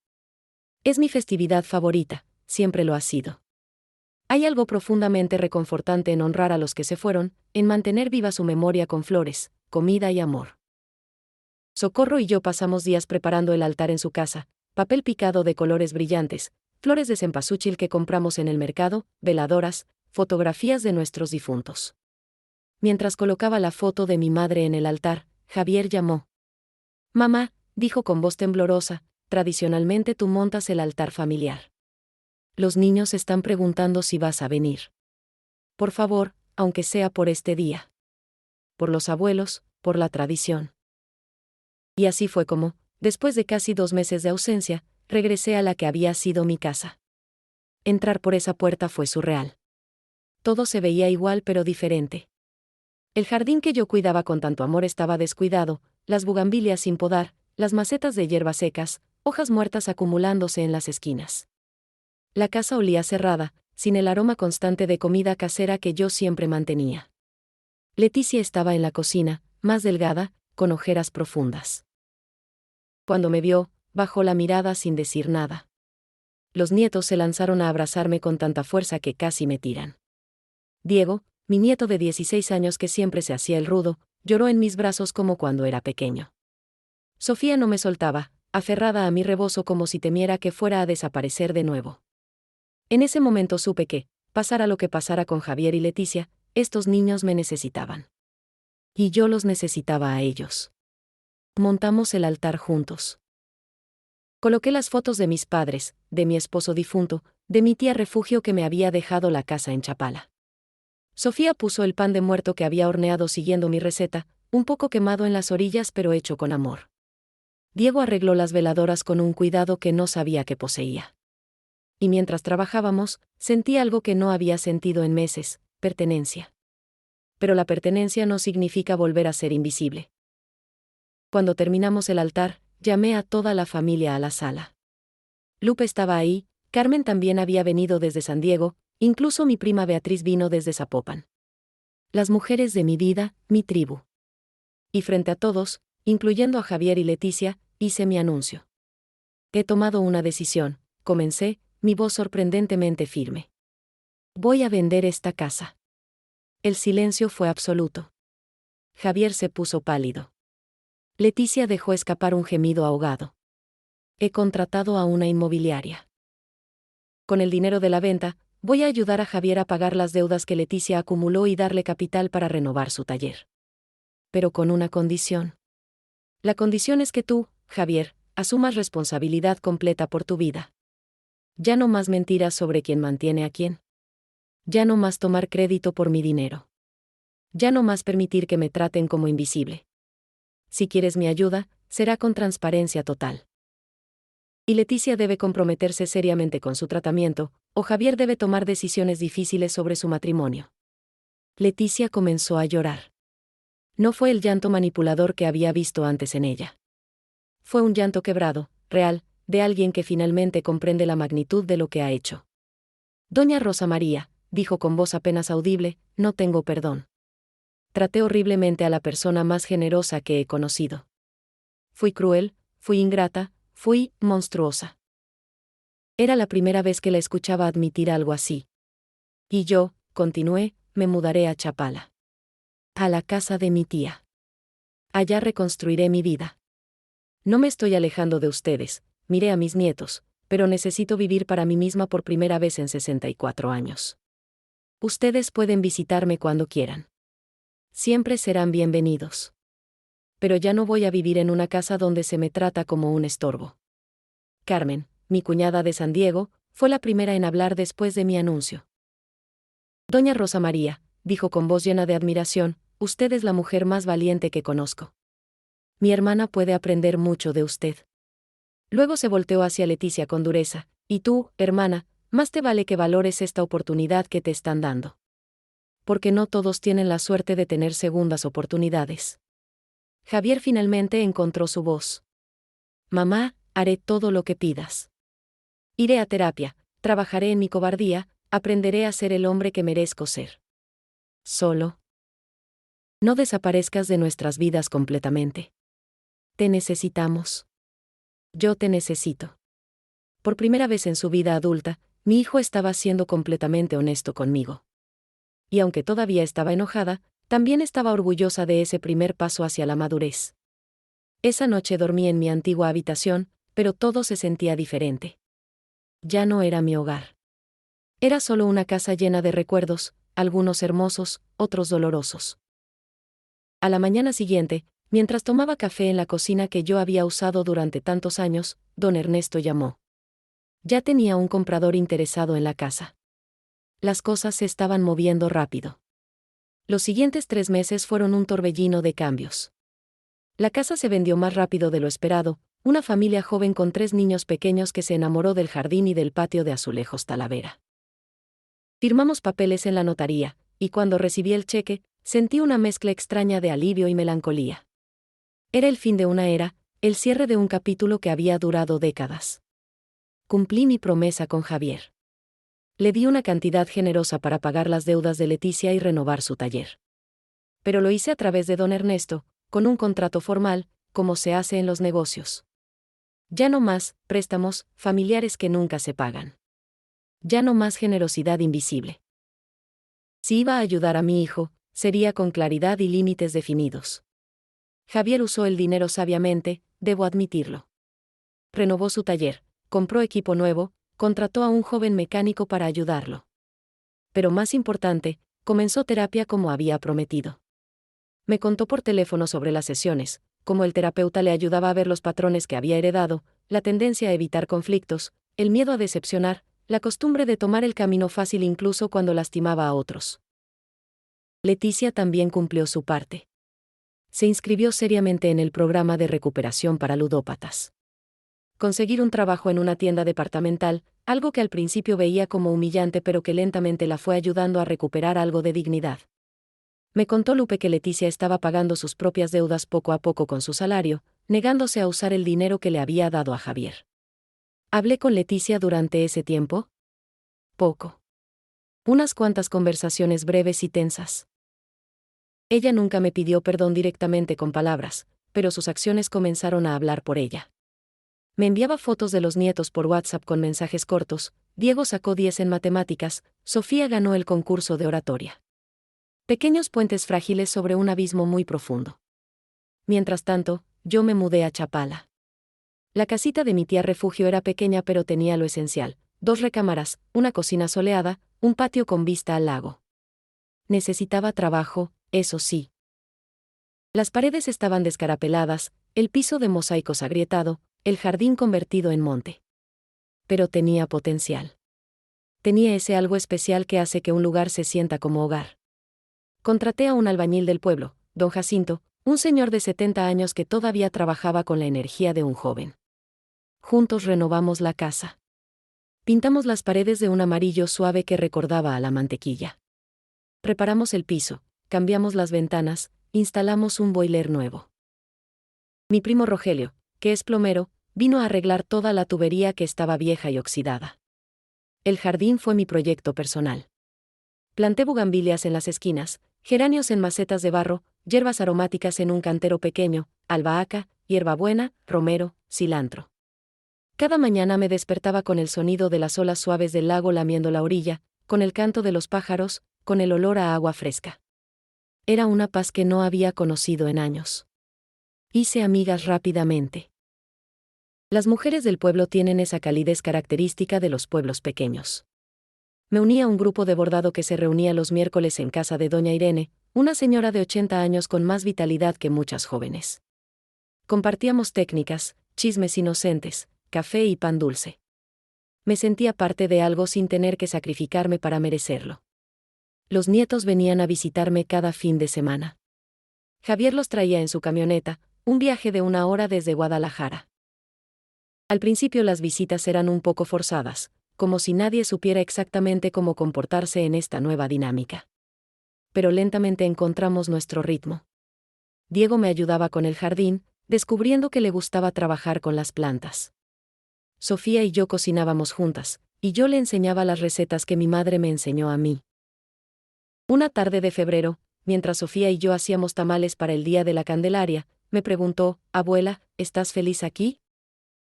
Es mi festividad favorita, siempre lo ha sido. Hay algo profundamente reconfortante en honrar a los que se fueron, en mantener viva su memoria con flores, comida y amor. Socorro y yo pasamos días preparando el altar en su casa, papel picado de colores brillantes, flores de cempasúchil que compramos en el mercado, veladoras, fotografías de nuestros difuntos. Mientras colocaba la foto de mi madre en el altar, Javier llamó. Mamá, dijo con voz temblorosa, tradicionalmente tú montas el altar familiar. Los niños están preguntando si vas a venir. Por favor, aunque sea por este día. Por los abuelos, por la tradición. Y así fue como, después de casi 2 meses de ausencia, regresé a la que había sido mi casa. Entrar por esa puerta fue surreal. Todo se veía igual pero diferente. El jardín que yo cuidaba con tanto amor estaba descuidado, las bugambilias sin podar, las macetas de hierbas secas, hojas muertas acumulándose en las esquinas. La casa olía cerrada, sin el aroma constante de comida casera que yo siempre mantenía. Leticia estaba en la cocina, más delgada, con ojeras profundas. Cuando me vio, bajó la mirada sin decir nada. los nietos se lanzaron a abrazarme con tanta fuerza que casi me tiran. Diego, mi nieto de 16 años que siempre se hacía el rudo, lloró en mis brazos como cuando era pequeño. Sofía no me soltaba, aferrada a mi rebozo como si temiera que fuera a desaparecer de nuevo. En ese momento supe que, pasara lo que pasara con Javier y Leticia, estos niños me necesitaban. Y yo los necesitaba a ellos. Montamos el altar juntos. Coloqué las fotos de mis padres, de mi esposo difunto, de mi tía refugio que me había dejado la casa en Chapala. Sofía puso el pan de muerto que había horneado siguiendo mi receta, un poco quemado en las orillas pero hecho con amor. Diego arregló las veladoras con un cuidado que no sabía que poseía. Y mientras trabajábamos, sentí algo que no había sentido en meses: pertenencia. Pero la pertenencia no significa volver a ser invisible. Cuando terminamos el altar, llamé a toda la familia a la sala. Lupe estaba ahí, Carmen también había venido desde San Diego, incluso mi prima Beatriz vino desde Zapopan. Las mujeres de mi vida, mi tribu. Y frente a todos, incluyendo a Javier y Leticia, hice mi anuncio. He tomado una decisión, comencé, mi voz sorprendentemente firme. Voy a vender esta casa. El silencio fue absoluto. Javier se puso pálido. Leticia dejó escapar un gemido ahogado. He contratado a una inmobiliaria. Con el dinero de la venta, voy a ayudar a Javier a pagar las deudas que Leticia acumuló y darle capital para renovar su taller. Pero con una condición. La condición es que tú, Javier, asumas responsabilidad completa por tu vida. Ya no más mentiras sobre quién mantiene a quién. Ya no más tomar crédito por mi dinero. Ya no más permitir que me traten como invisible. Si quieres mi ayuda, será con transparencia total. Y Leticia debe comprometerse seriamente con su tratamiento, o Javier debe tomar decisiones difíciles sobre su matrimonio. Leticia comenzó a llorar. No fue el llanto manipulador que había visto antes en ella. Fue un llanto quebrado, real, de alguien que finalmente comprende la magnitud de lo que ha hecho. Doña Rosa María, dijo con voz apenas audible, no tengo perdón. Traté horriblemente a la persona más generosa que he conocido. Fui cruel, fui ingrata, fui monstruosa. Era la primera vez que la escuchaba admitir algo así. Y yo, continué, me mudaré a Chapala. A la casa de mi tía. Allá reconstruiré mi vida. No me estoy alejando de ustedes, miré a mis nietos, pero necesito vivir para mí misma por primera vez en 64 años. Ustedes pueden visitarme cuando quieran. Siempre serán bienvenidos. Pero ya no voy a vivir en una casa donde se me trata como un estorbo. Carmen, mi cuñada de San Diego, fue la primera en hablar después de mi anuncio. Doña Rosa María, dijo con voz llena de admiración, usted es la mujer más valiente que conozco. Mi hermana puede aprender mucho de usted. Luego se volteó hacia Leticia con dureza, y tú, hermana, más te vale que valores esta oportunidad que te están dando. Porque no todos tienen la suerte de tener segundas oportunidades. Javier finalmente encontró su voz. Mamá, haré todo lo que pidas. Iré a terapia, trabajaré en mi cobardía, aprenderé a ser el hombre que merezco ser. Solo. No desaparezcas de nuestras vidas completamente. Te necesitamos. Yo te necesito. Por primera vez en su vida adulta, mi hijo estaba siendo completamente honesto conmigo. Y aunque todavía estaba enojada, también estaba orgullosa de ese primer paso hacia la madurez. Esa noche dormí en mi antigua habitación, pero todo se sentía diferente. Ya no era mi hogar. Era solo una casa llena de recuerdos, algunos hermosos, otros dolorosos. A la mañana siguiente, mientras tomaba café en la cocina que yo había usado durante tantos años, don Ernesto llamó. Ya tenía un comprador interesado en la casa. Las cosas se estaban moviendo rápido. Los siguientes 3 meses fueron un torbellino de cambios. La casa se vendió más rápido de lo esperado, una familia joven con 3 niños pequeños que se enamoró del jardín y del patio de Azulejos Talavera. Firmamos papeles en la notaría, y cuando recibí el cheque, sentí una mezcla extraña de alivio y melancolía. Era el fin de una era, el cierre de un capítulo que había durado décadas. Cumplí mi promesa con Javier. Le di una cantidad generosa para pagar las deudas de Leticia y renovar su taller. Pero lo hice a través de don Ernesto, con un contrato formal, como se hace en los negocios. Ya no más préstamos familiares que nunca se pagan. Ya no más generosidad invisible. Si iba a ayudar a mi hijo, sería con claridad y límites definidos. Javier usó el dinero sabiamente, debo admitirlo. Renovó su taller, compró equipo nuevo, contrató a un joven mecánico para ayudarlo. Pero más importante, comenzó terapia como había prometido. Me contó por teléfono sobre las sesiones, cómo el terapeuta le ayudaba a ver los patrones que había heredado, la tendencia a evitar conflictos, el miedo a decepcionar, la costumbre de tomar el camino fácil incluso cuando lastimaba a otros. Leticia también cumplió su parte. Se inscribió seriamente en el programa de recuperación para ludópatas. Conseguir un trabajo en una tienda departamental, algo que al principio veía como humillante pero que lentamente la fue ayudando a recuperar algo de dignidad. Me contó Lupe que Leticia estaba pagando sus propias deudas poco a poco con su salario, negándose a usar el dinero que le había dado a Javier. ¿Hablé con Leticia durante ese tiempo? Poco. Unas cuantas conversaciones breves y tensas. Ella nunca me pidió perdón directamente con palabras, pero sus acciones comenzaron a hablar por ella. Me enviaba fotos de los nietos por WhatsApp con mensajes cortos: Diego sacó 10 en matemáticas, Sofía ganó el concurso de oratoria. Pequeños puentes frágiles sobre un abismo muy profundo. Mientras tanto, yo me mudé a Chapala. La casita de mi tía refugio era pequeña pero tenía lo esencial: 2 recámaras, una cocina soleada, un patio con vista al lago. Necesitaba trabajo, eso sí. Las paredes estaban descarapeladas, el piso de mosaicos agrietado, el jardín convertido en monte. Pero tenía potencial. Tenía ese algo especial que hace que un lugar se sienta como hogar. Contraté a un albañil del pueblo, don Jacinto, un señor de 70 años que todavía trabajaba con la energía de un joven. Juntos renovamos la casa. Pintamos las paredes de un amarillo suave que recordaba a la mantequilla. Reparamos el piso, cambiamos las ventanas, instalamos un boiler nuevo. Mi primo Rogelio, que es plomero, vino a arreglar toda la tubería que estaba vieja y oxidada. El jardín fue mi proyecto personal. Planté bugambilias en las esquinas, geranios en macetas de barro, hierbas aromáticas en un cantero pequeño, albahaca, hierbabuena, romero, cilantro. Cada mañana me despertaba con el sonido de las olas suaves del lago lamiendo la orilla, con el canto de los pájaros, con el olor a agua fresca. Era una paz que no había conocido en años. Hice amigas rápidamente. Las mujeres del pueblo tienen esa calidez característica de los pueblos pequeños. Me uní a un grupo de bordado que se reunía los miércoles en casa de doña Irene, una señora de 80 años con más vitalidad que muchas jóvenes. Compartíamos técnicas, chismes inocentes, café y pan dulce. Me sentía parte de algo sin tener que sacrificarme para merecerlo. Los nietos venían a visitarme cada fin de semana. Javier los traía en su camioneta, un viaje de 1 hora desde Guadalajara. Al principio las visitas eran un poco forzadas, como si nadie supiera exactamente cómo comportarse en esta nueva dinámica. Pero lentamente encontramos nuestro ritmo. Diego me ayudaba con el jardín, descubriendo que le gustaba trabajar con las plantas. Sofía y yo cocinábamos juntas, y yo le enseñaba las recetas que mi madre me enseñó a mí. Una tarde de febrero, mientras Sofía y yo hacíamos tamales para el Día de la Candelaria, me preguntó: «Abuela, ¿estás feliz aquí?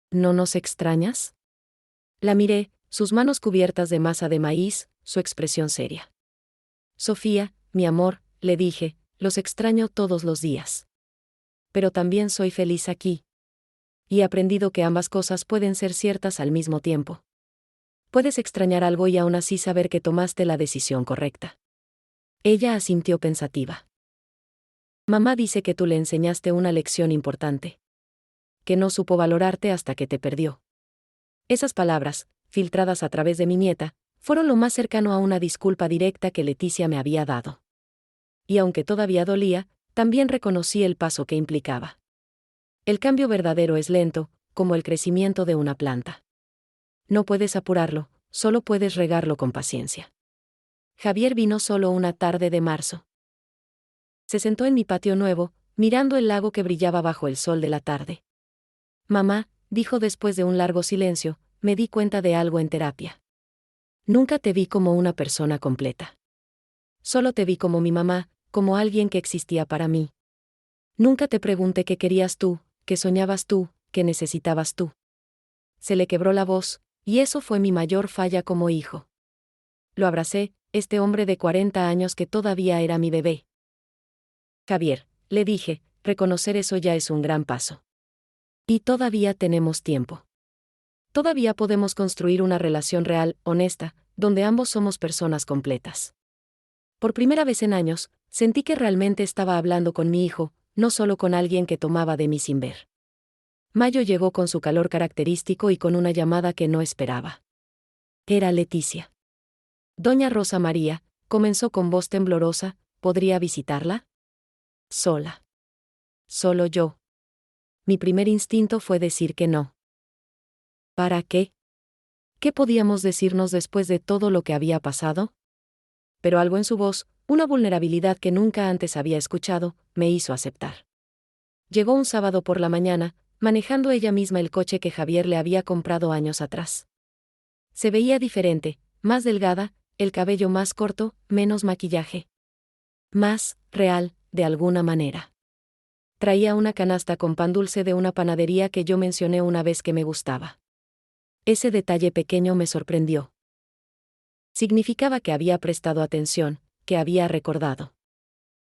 ¿No nos extrañas?». La miré, sus manos cubiertas de masa de maíz, su expresión seria. «Sofía, mi amor», le dije, «los extraño todos los días. Pero también soy feliz aquí. Y he aprendido que ambas cosas pueden ser ciertas al mismo tiempo. Puedes extrañar algo y aún así saber que tomaste la decisión correcta». Ella asintió pensativa. «Mamá dice que tú le enseñaste una lección importante. Que no supo valorarte hasta que te perdió». Esas palabras, filtradas a través de mi nieta, fueron lo más cercano a una disculpa directa que Leticia me había dado. Y aunque todavía dolía, también reconocí el paso que implicaba. El cambio verdadero es lento, como el crecimiento de una planta. No puedes apurarlo, solo puedes regarlo con paciencia. Javier vino solo una tarde de marzo. Se sentó en mi patio nuevo, mirando el lago que brillaba bajo el sol de la tarde. «Mamá», dijo después de un largo silencio, «me di cuenta de algo en terapia. Nunca te vi como una persona completa. Solo te vi como mi mamá, como alguien que existía para mí. Nunca te pregunté qué querías tú, qué soñabas tú, qué necesitabas tú». se le quebró la voz, y eso fue mi mayor falla como hijo. Lo abracé, este hombre de 40 años que todavía era mi bebé. Javier, le dije, reconocer eso ya es un gran paso. Y todavía tenemos tiempo. Todavía podemos construir una relación real, honesta, donde ambos somos personas completas. Por primera vez en años, sentí que realmente estaba hablando con mi hijo, no solo con alguien que tomaba de mí sin ver. Mayo llegó con su calor característico y con una llamada que no esperaba. Era Leticia. Doña Rosa María, comenzó con voz temblorosa, ¿podría visitarla? Sola. Solo yo. Mi primer instinto fue decir que no. ¿Para qué? ¿Qué podíamos decirnos después de todo lo que había pasado? Pero algo en su voz, una vulnerabilidad que nunca antes había escuchado, me hizo aceptar. Llegó un sábado por la mañana, manejando ella misma el coche que Javier le había comprado años atrás. Se veía diferente, más delgada, el cabello más corto, menos maquillaje. Más real, de alguna manera. Traía una canasta con pan dulce de una panadería que yo mencioné una vez que me gustaba. Ese detalle pequeño me sorprendió. Significaba que había prestado atención, que había recordado.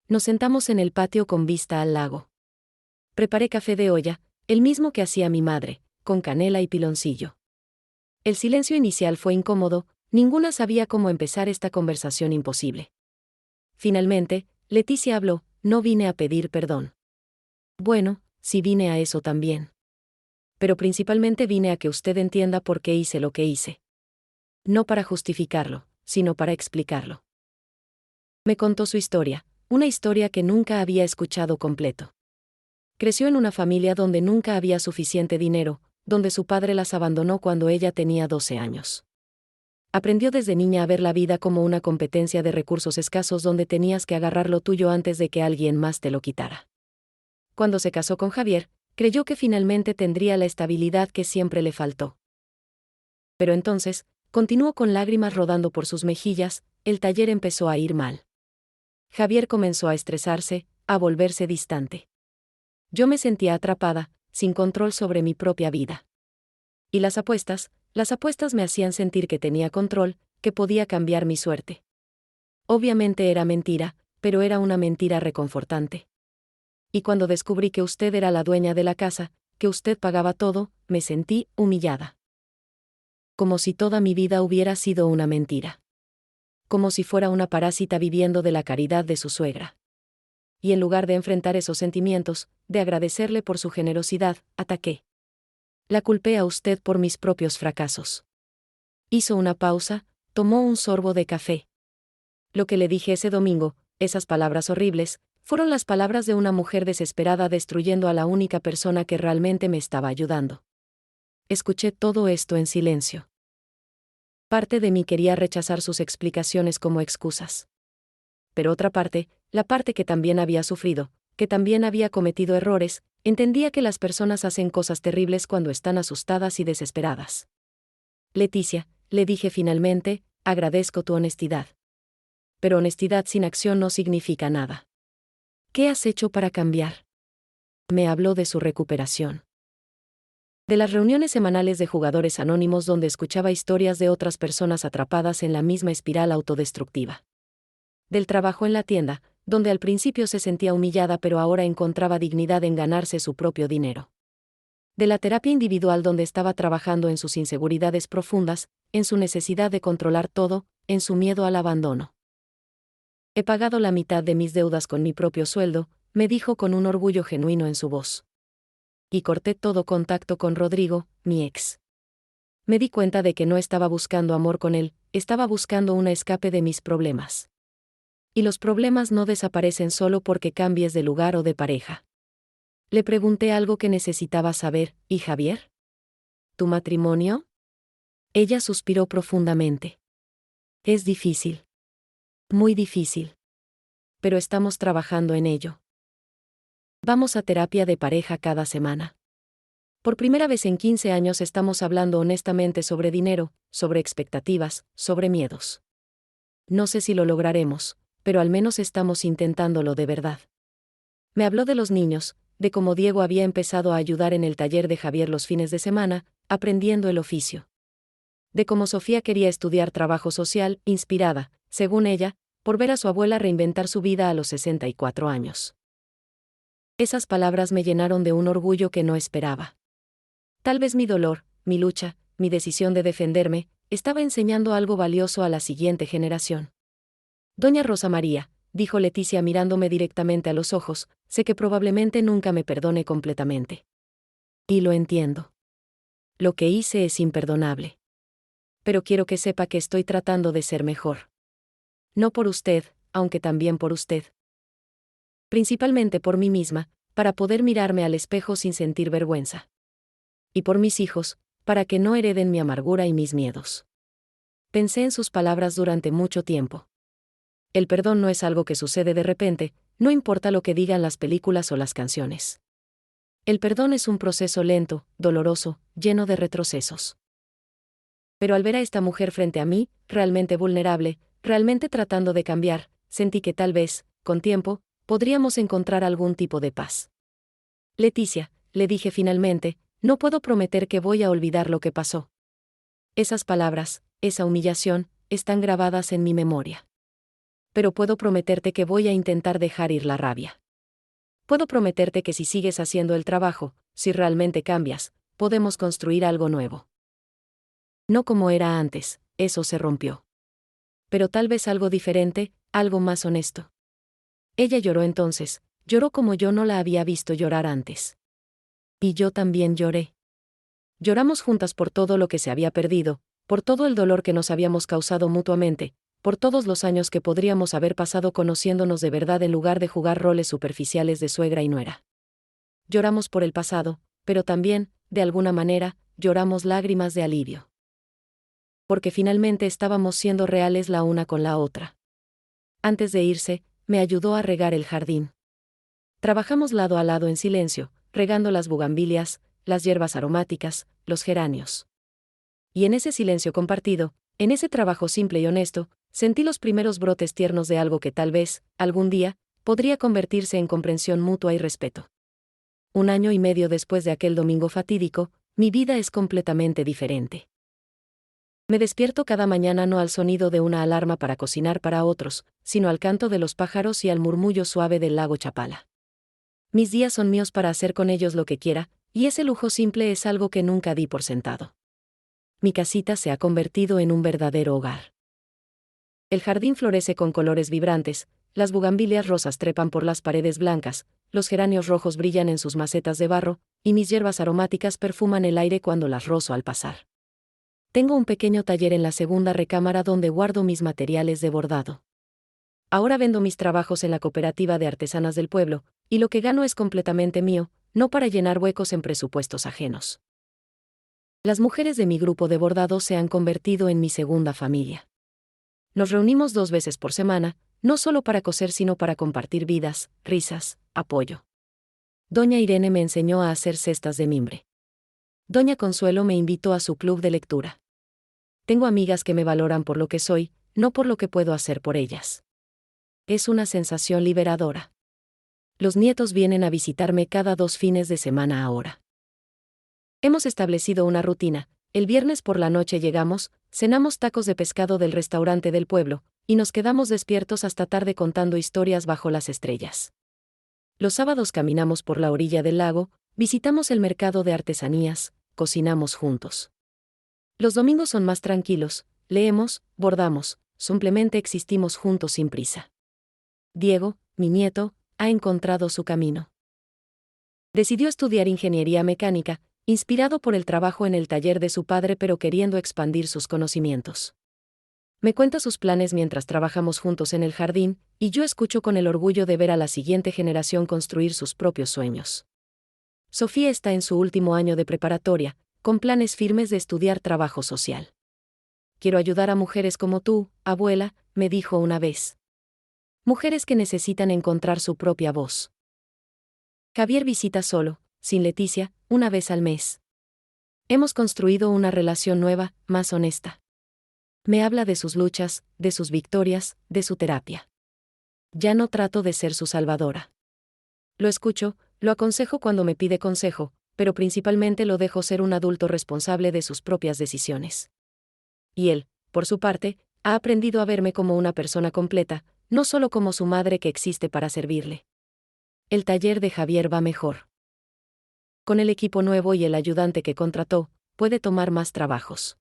Nos sentamos en el patio con vista al lago. Preparé café de olla, el mismo que hacía mi madre, con canela y piloncillo. El silencio inicial fue incómodo, ninguna sabía cómo empezar esta conversación imposible. Finalmente, Leticia habló, no vine a pedir perdón. Bueno, sí vine a eso también. Pero principalmente vine a que usted entienda por qué hice lo que hice. No para justificarlo, sino para explicarlo. Me contó su historia, una historia que nunca había escuchado completo. Creció en una familia donde nunca había suficiente dinero, donde su padre las abandonó cuando ella tenía 12 años. Aprendió desde niña a ver la vida como una competencia de recursos escasos donde tenías que agarrar lo tuyo antes de que alguien más te lo quitara. Cuando se casó con Javier, creyó que finalmente tendría la estabilidad que siempre le faltó. Pero entonces, continuó con lágrimas rodando por sus mejillas, el taller empezó a ir mal. Javier comenzó a estresarse, a volverse distante. Yo me sentía atrapada, sin control sobre mi propia vida. Y las apuestas me hacían sentir que tenía control, que podía cambiar mi suerte. Obviamente era mentira, pero era una mentira reconfortante. Y cuando descubrí que usted era la dueña de la casa, que usted pagaba todo, me sentí humillada. Como si toda mi vida hubiera sido una mentira. Como si fuera una parásita viviendo de la caridad de su suegra. Y en lugar de enfrentar esos sentimientos, de agradecerle por su generosidad, ataqué. La culpé a usted por mis propios fracasos. Hizo una pausa, tomó un sorbo de café. Lo que le dije ese domingo, esas palabras horribles, fueron las palabras de una mujer desesperada destruyendo a la única persona que realmente me estaba ayudando. Escuché todo esto en silencio. Parte de mí quería rechazar sus explicaciones como excusas. Pero otra parte, la parte que también había sufrido, que también había cometido errores, entendía que las personas hacen cosas terribles cuando están asustadas y desesperadas. Leticia, le dije finalmente, agradezco tu honestidad. Pero honestidad sin acción no significa nada. ¿Qué has hecho para cambiar? Me habló de su recuperación. De las reuniones semanales de jugadores anónimos donde escuchaba historias de otras personas atrapadas en la misma espiral autodestructiva. Del trabajo en la tienda, donde al principio se sentía humillada pero ahora encontraba dignidad en ganarse su propio dinero. De la terapia individual donde estaba trabajando en sus inseguridades profundas, en su necesidad de controlar todo, en su miedo al abandono. He pagado la mitad de mis deudas con mi propio sueldo, me dijo con un orgullo genuino en su voz. Y corté todo contacto con Rodrigo, mi ex. Me di cuenta de que no estaba buscando amor con él, estaba buscando un escape de mis problemas. Y los problemas no desaparecen solo porque cambies de lugar o de pareja. Le pregunté algo que necesitaba saber, ¿y Javier? ¿Tu matrimonio? Ella suspiró profundamente. Es difícil. Muy difícil. Pero estamos trabajando en ello. Vamos a terapia de pareja cada semana. Por primera vez en 15 años estamos hablando honestamente sobre dinero, sobre expectativas, sobre miedos. No sé si lo lograremos, pero al menos estamos intentándolo de verdad. Me habló de los niños, de cómo Diego había empezado a ayudar en el taller de Javier los fines de semana, aprendiendo el oficio. De cómo Sofía quería estudiar trabajo social, inspirada, según ella, por ver a su abuela reinventar su vida a los 64 años. Esas palabras me llenaron de un orgullo que no esperaba. Tal vez mi dolor, mi lucha, mi decisión de defenderme, estaba enseñando algo valioso a la siguiente generación. Doña Rosa María, dijo Leticia mirándome directamente a los ojos, sé que probablemente nunca me perdone completamente. Y lo entiendo. Lo que hice es imperdonable. Pero quiero que sepa que estoy tratando de ser mejor. No por usted, aunque también por usted. Principalmente por mí misma, para poder mirarme al espejo sin sentir vergüenza. Y por mis hijos, para que no hereden mi amargura y mis miedos. Pensé en sus palabras durante mucho tiempo. El perdón no es algo que sucede de repente, no importa lo que digan las películas o las canciones. El perdón es un proceso lento, doloroso, lleno de retrocesos. Pero al ver a esta mujer frente a mí, realmente vulnerable, realmente tratando de cambiar, sentí que tal vez, con tiempo, podríamos encontrar algún tipo de paz. Leticia, le dije finalmente, no puedo prometer que voy a olvidar lo que pasó. Esas palabras, esa humillación, están grabadas en mi memoria. Pero puedo prometerte que voy a intentar dejar ir la rabia. Puedo prometerte que si sigues haciendo el trabajo, si realmente cambias, podemos construir algo nuevo. No como era antes, eso se rompió. Pero tal vez algo diferente, algo más honesto. Ella lloró entonces, lloró como yo no la había visto llorar antes. Y yo también lloré. Lloramos juntas por todo lo que se había perdido, por todo el dolor que nos habíamos causado mutuamente, por todos los años que podríamos haber pasado conociéndonos de verdad en lugar de jugar roles superficiales de suegra y nuera. Lloramos por el pasado, pero también, de alguna manera, lloramos lágrimas de alivio. Porque finalmente estábamos siendo reales la una con la otra. Antes de irse, me ayudó a regar el jardín. Trabajamos lado a lado en silencio, regando las bugambilias, las hierbas aromáticas, los geranios. Y en ese silencio compartido, en ese trabajo simple y honesto, sentí los primeros brotes tiernos de algo que tal vez, algún día, podría convertirse en comprensión mutua y respeto. 1 año y medio después de aquel domingo fatídico, mi vida es completamente diferente. Me despierto cada mañana no al sonido de una alarma para cocinar para otros, sino al canto de los pájaros y al murmullo suave del lago Chapala. Mis días son míos para hacer con ellos lo que quiera, y ese lujo simple es algo que nunca di por sentado. Mi casita se ha convertido en un verdadero hogar. El jardín florece con colores vibrantes, las bugambilias rosas trepan por las paredes blancas, los geranios rojos brillan en sus macetas de barro, y mis hierbas aromáticas perfuman el aire cuando las rozo al pasar. Tengo un pequeño taller en la segunda recámara donde guardo mis materiales de bordado. Ahora vendo mis trabajos en la cooperativa de artesanas del pueblo, y lo que gano es completamente mío, no para llenar huecos en presupuestos ajenos. Las mujeres de mi grupo de bordado se han convertido en mi segunda familia. Nos reunimos 2 veces por semana, no solo para coser sino para compartir vidas, risas, apoyo. Doña Irene me enseñó a hacer cestas de mimbre. Doña Consuelo me invitó a su club de lectura. Tengo amigas que me valoran por lo que soy, no por lo que puedo hacer por ellas. Es una sensación liberadora. Los nietos vienen a visitarme cada 2 fines de semana ahora. Hemos establecido una rutina. El viernes por la noche llegamos, cenamos tacos de pescado del restaurante del pueblo, y nos quedamos despiertos hasta tarde contando historias bajo las estrellas. Los sábados caminamos por la orilla del lago, visitamos el mercado de artesanías, cocinamos juntos. Los domingos son más tranquilos, leemos, bordamos, simplemente existimos juntos sin prisa. Diego, mi nieto, ha encontrado su camino. Decidió estudiar ingeniería mecánica, inspirado por el trabajo en el taller de su padre pero queriendo expandir sus conocimientos. Me cuenta sus planes mientras trabajamos juntos en el jardín, y yo escucho con el orgullo de ver a la siguiente generación construir sus propios sueños. Sofía está en su último año de preparatoria, con planes firmes de estudiar trabajo social. Quiero ayudar a mujeres como tú, abuela, me dijo una vez. Mujeres que necesitan encontrar su propia voz. Javier visita solo, sin Leticia, 1 vez al mes. Hemos construido una relación nueva, más honesta. Me habla de sus luchas, de sus victorias, de su terapia. Ya no trato de ser su salvadora. Lo escucho, lo aconsejo cuando me pide consejo, pero principalmente lo dejo ser un adulto responsable de sus propias decisiones. Y él, por su parte, ha aprendido a verme como una persona completa, no solo como su madre que existe para servirle. El taller de Javier va mejor. Con el equipo nuevo y el ayudante que contrató, puede tomar más trabajos.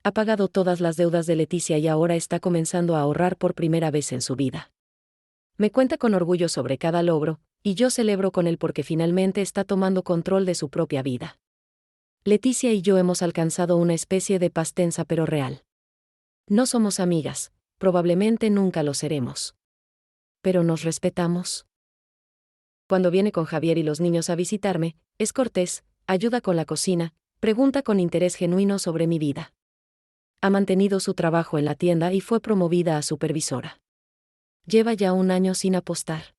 Ha pagado todas las deudas de Leticia y ahora está comenzando a ahorrar por primera vez en su vida. Me cuenta con orgullo sobre cada logro, y yo celebro con él porque finalmente está tomando control de su propia vida. Leticia y yo hemos alcanzado una especie de paz tensa pero real. No somos amigas, probablemente nunca lo seremos. Pero nos respetamos. Cuando viene con Javier y los niños a visitarme, es cortés, ayuda con la cocina, pregunta con interés genuino sobre mi vida. Ha mantenido su trabajo en la tienda y fue promovida a supervisora. Lleva ya 1 año sin apostar.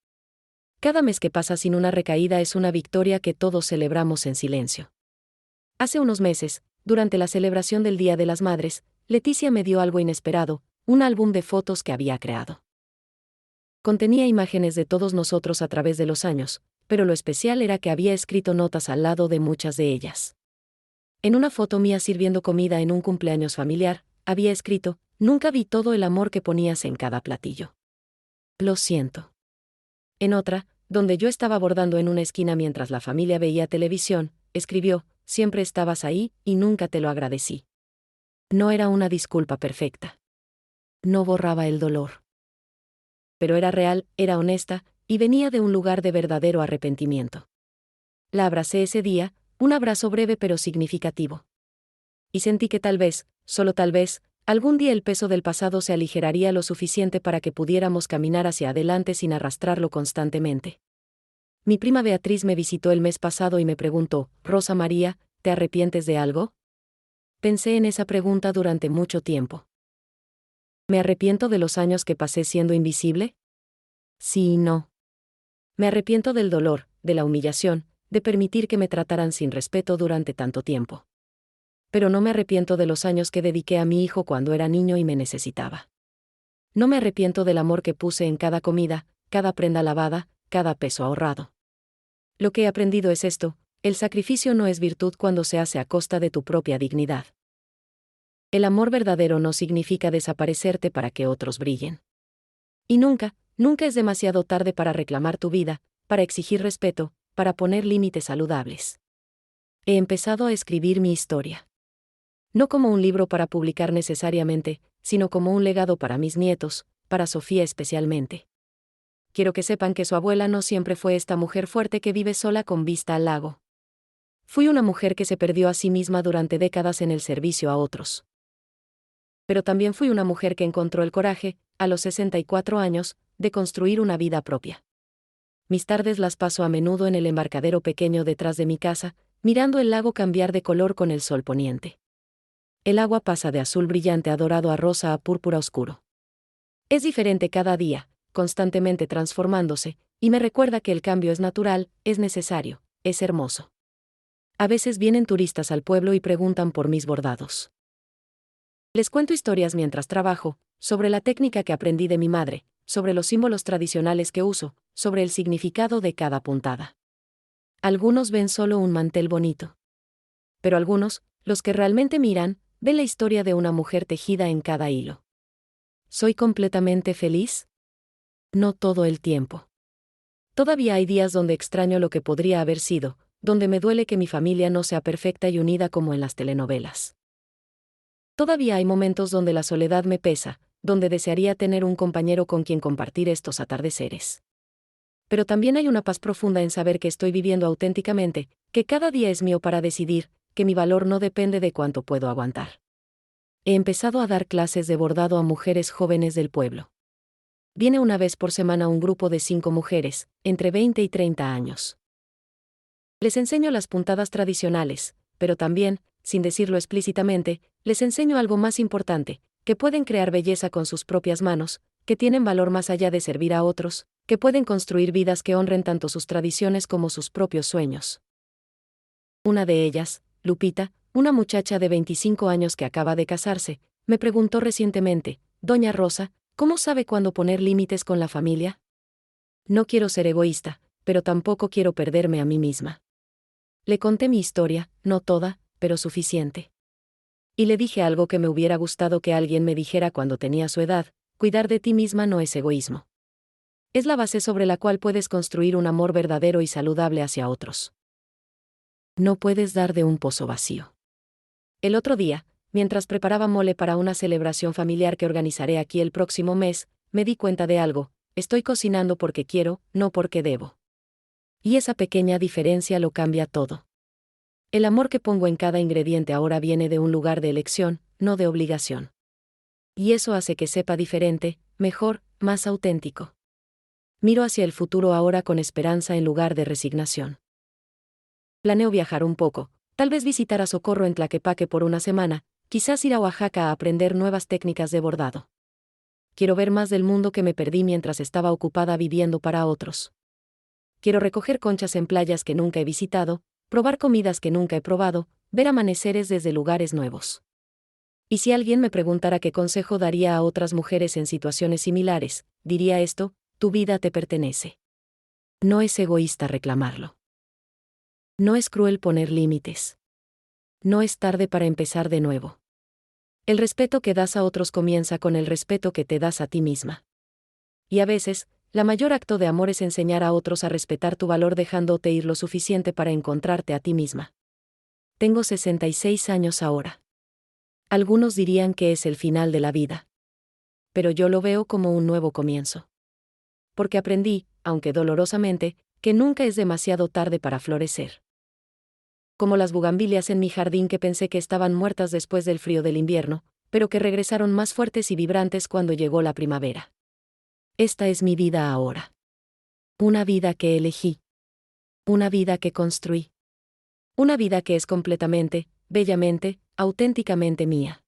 Cada mes que pasa sin una recaída es una victoria que todos celebramos en silencio. Hace unos meses, durante la celebración del Día de las Madres, Leticia me dio algo inesperado, un álbum de fotos que había creado. Contenía imágenes de todos nosotros a través de los años, pero lo especial era que había escrito notas al lado de muchas de ellas. En una foto mía sirviendo comida en un cumpleaños familiar, había escrito: "Nunca vi todo el amor que ponías en cada platillo. Lo siento". En otra, donde yo estaba bordando en una esquina mientras la familia veía televisión, escribió: "Siempre estabas ahí, y nunca te lo agradecí". No era una disculpa perfecta. No borraba el dolor. Pero era real, era honesta, y venía de un lugar de verdadero arrepentimiento. La abracé ese día, un abrazo breve pero significativo. Y sentí que tal vez, solo tal vez, algún día el peso del pasado se aligeraría lo suficiente para que pudiéramos caminar hacia adelante sin arrastrarlo constantemente. Mi prima Beatriz me visitó el mes pasado y me preguntó: "Rosa María, ¿te arrepientes de algo?". Pensé en esa pregunta durante mucho tiempo. ¿Me arrepiento de los años que pasé siendo invisible? Sí y no. Me arrepiento del dolor, de la humillación, de permitir que me trataran sin respeto durante tanto tiempo. Pero no me arrepiento de los años que dediqué a mi hijo cuando era niño y me necesitaba. No me arrepiento del amor que puse en cada comida, cada prenda lavada, cada peso ahorrado. Lo que he aprendido es esto: el sacrificio no es virtud cuando se hace a costa de tu propia dignidad. El amor verdadero no significa desaparecerte para que otros brillen. Y nunca, nunca es demasiado tarde para reclamar tu vida, para exigir respeto, para poner límites saludables. He empezado a escribir mi historia. No como un libro para publicar necesariamente, sino como un legado para mis nietos, para Sofía especialmente. Quiero que sepan que su abuela no siempre fue esta mujer fuerte que vive sola con vista al lago. Fui una mujer que se perdió a sí misma durante décadas en el servicio a otros. Pero también fui una mujer que encontró el coraje, a los 64 años, de construir una vida propia. Mis tardes las paso a menudo en el embarcadero pequeño detrás de mi casa, mirando el lago cambiar de color con el sol poniente. El agua pasa de azul brillante a dorado a rosa a púrpura oscuro. Es diferente cada día, constantemente transformándose, y me recuerda que el cambio es natural, es necesario, es hermoso. A veces vienen turistas al pueblo y preguntan por mis bordados. Les cuento historias mientras trabajo, sobre la técnica que aprendí de mi madre, sobre los símbolos tradicionales que uso, sobre el significado de cada puntada. Algunos ven solo un mantel bonito. Pero algunos, los que realmente miran, ven la historia de una mujer tejida en cada hilo. ¿Soy completamente feliz? No todo el tiempo. Todavía hay días donde extraño lo que podría haber sido, donde me duele que mi familia no sea perfecta y unida como en las telenovelas. Todavía hay momentos donde la soledad me pesa, donde desearía tener un compañero con quien compartir estos atardeceres. Pero también hay una paz profunda en saber que estoy viviendo auténticamente, que cada día es mío para decidir, que mi valor no depende de cuánto puedo aguantar. He empezado a dar clases de bordado a mujeres jóvenes del pueblo. Viene una vez por semana un grupo de 5 mujeres, entre 20 y 30 años. Les enseño las puntadas tradicionales, pero también, sin decirlo explícitamente, les enseño algo más importante: que pueden crear belleza con sus propias manos, que tienen valor más allá de servir a otros, que pueden construir vidas que honren tanto sus tradiciones como sus propios sueños. Una de ellas, Lupita, una muchacha de 25 años que acaba de casarse, me preguntó recientemente: "Doña Rosa, ¿cómo sabe cuándo poner límites con la familia? No quiero ser egoísta, pero tampoco quiero perderme a mí misma". Le conté mi historia, no toda, pero suficiente. Y le dije algo que me hubiera gustado que alguien me dijera cuando tenía su edad: cuidar de ti misma no es egoísmo. Es la base sobre la cual puedes construir un amor verdadero y saludable hacia otros. No puedes dar de un pozo vacío. El otro día, mientras preparaba mole para una celebración familiar que organizaré aquí el próximo mes, me di cuenta de algo: estoy cocinando porque quiero, no porque debo. Y esa pequeña diferencia lo cambia todo. El amor que pongo en cada ingrediente ahora viene de un lugar de elección, no de obligación. Y eso hace que sepa diferente, mejor, más auténtico. Miro hacia el futuro ahora con esperanza en lugar de resignación. Planeo viajar un poco, tal vez visitar a Socorro en Tlaquepaque por una semana, quizás ir a Oaxaca a aprender nuevas técnicas de bordado. Quiero ver más del mundo que me perdí mientras estaba ocupada viviendo para otros. Quiero recoger conchas en playas que nunca he visitado, probar comidas que nunca he probado, ver amaneceres desde lugares nuevos. Y si alguien me preguntara qué consejo daría a otras mujeres en situaciones similares, diría esto: tu vida te pertenece. No es egoísta reclamarlo. No es cruel poner límites. No es tarde para empezar de nuevo. El respeto que das a otros comienza con el respeto que te das a ti misma. Y a veces, la mayor acto de amor es enseñar a otros a respetar tu valor dejándote ir lo suficiente para encontrarte a ti misma. Tengo 66 años ahora. Algunos dirían que es el final de la vida. Pero yo lo veo como un nuevo comienzo. Porque aprendí, aunque dolorosamente, que nunca es demasiado tarde para florecer. Como las bugambilias en mi jardín que pensé que estaban muertas después del frío del invierno, pero que regresaron más fuertes y vibrantes cuando llegó la primavera. Esta es mi vida ahora. Una vida que elegí. Una vida que construí. Una vida que es completamente, bellamente, auténticamente mía.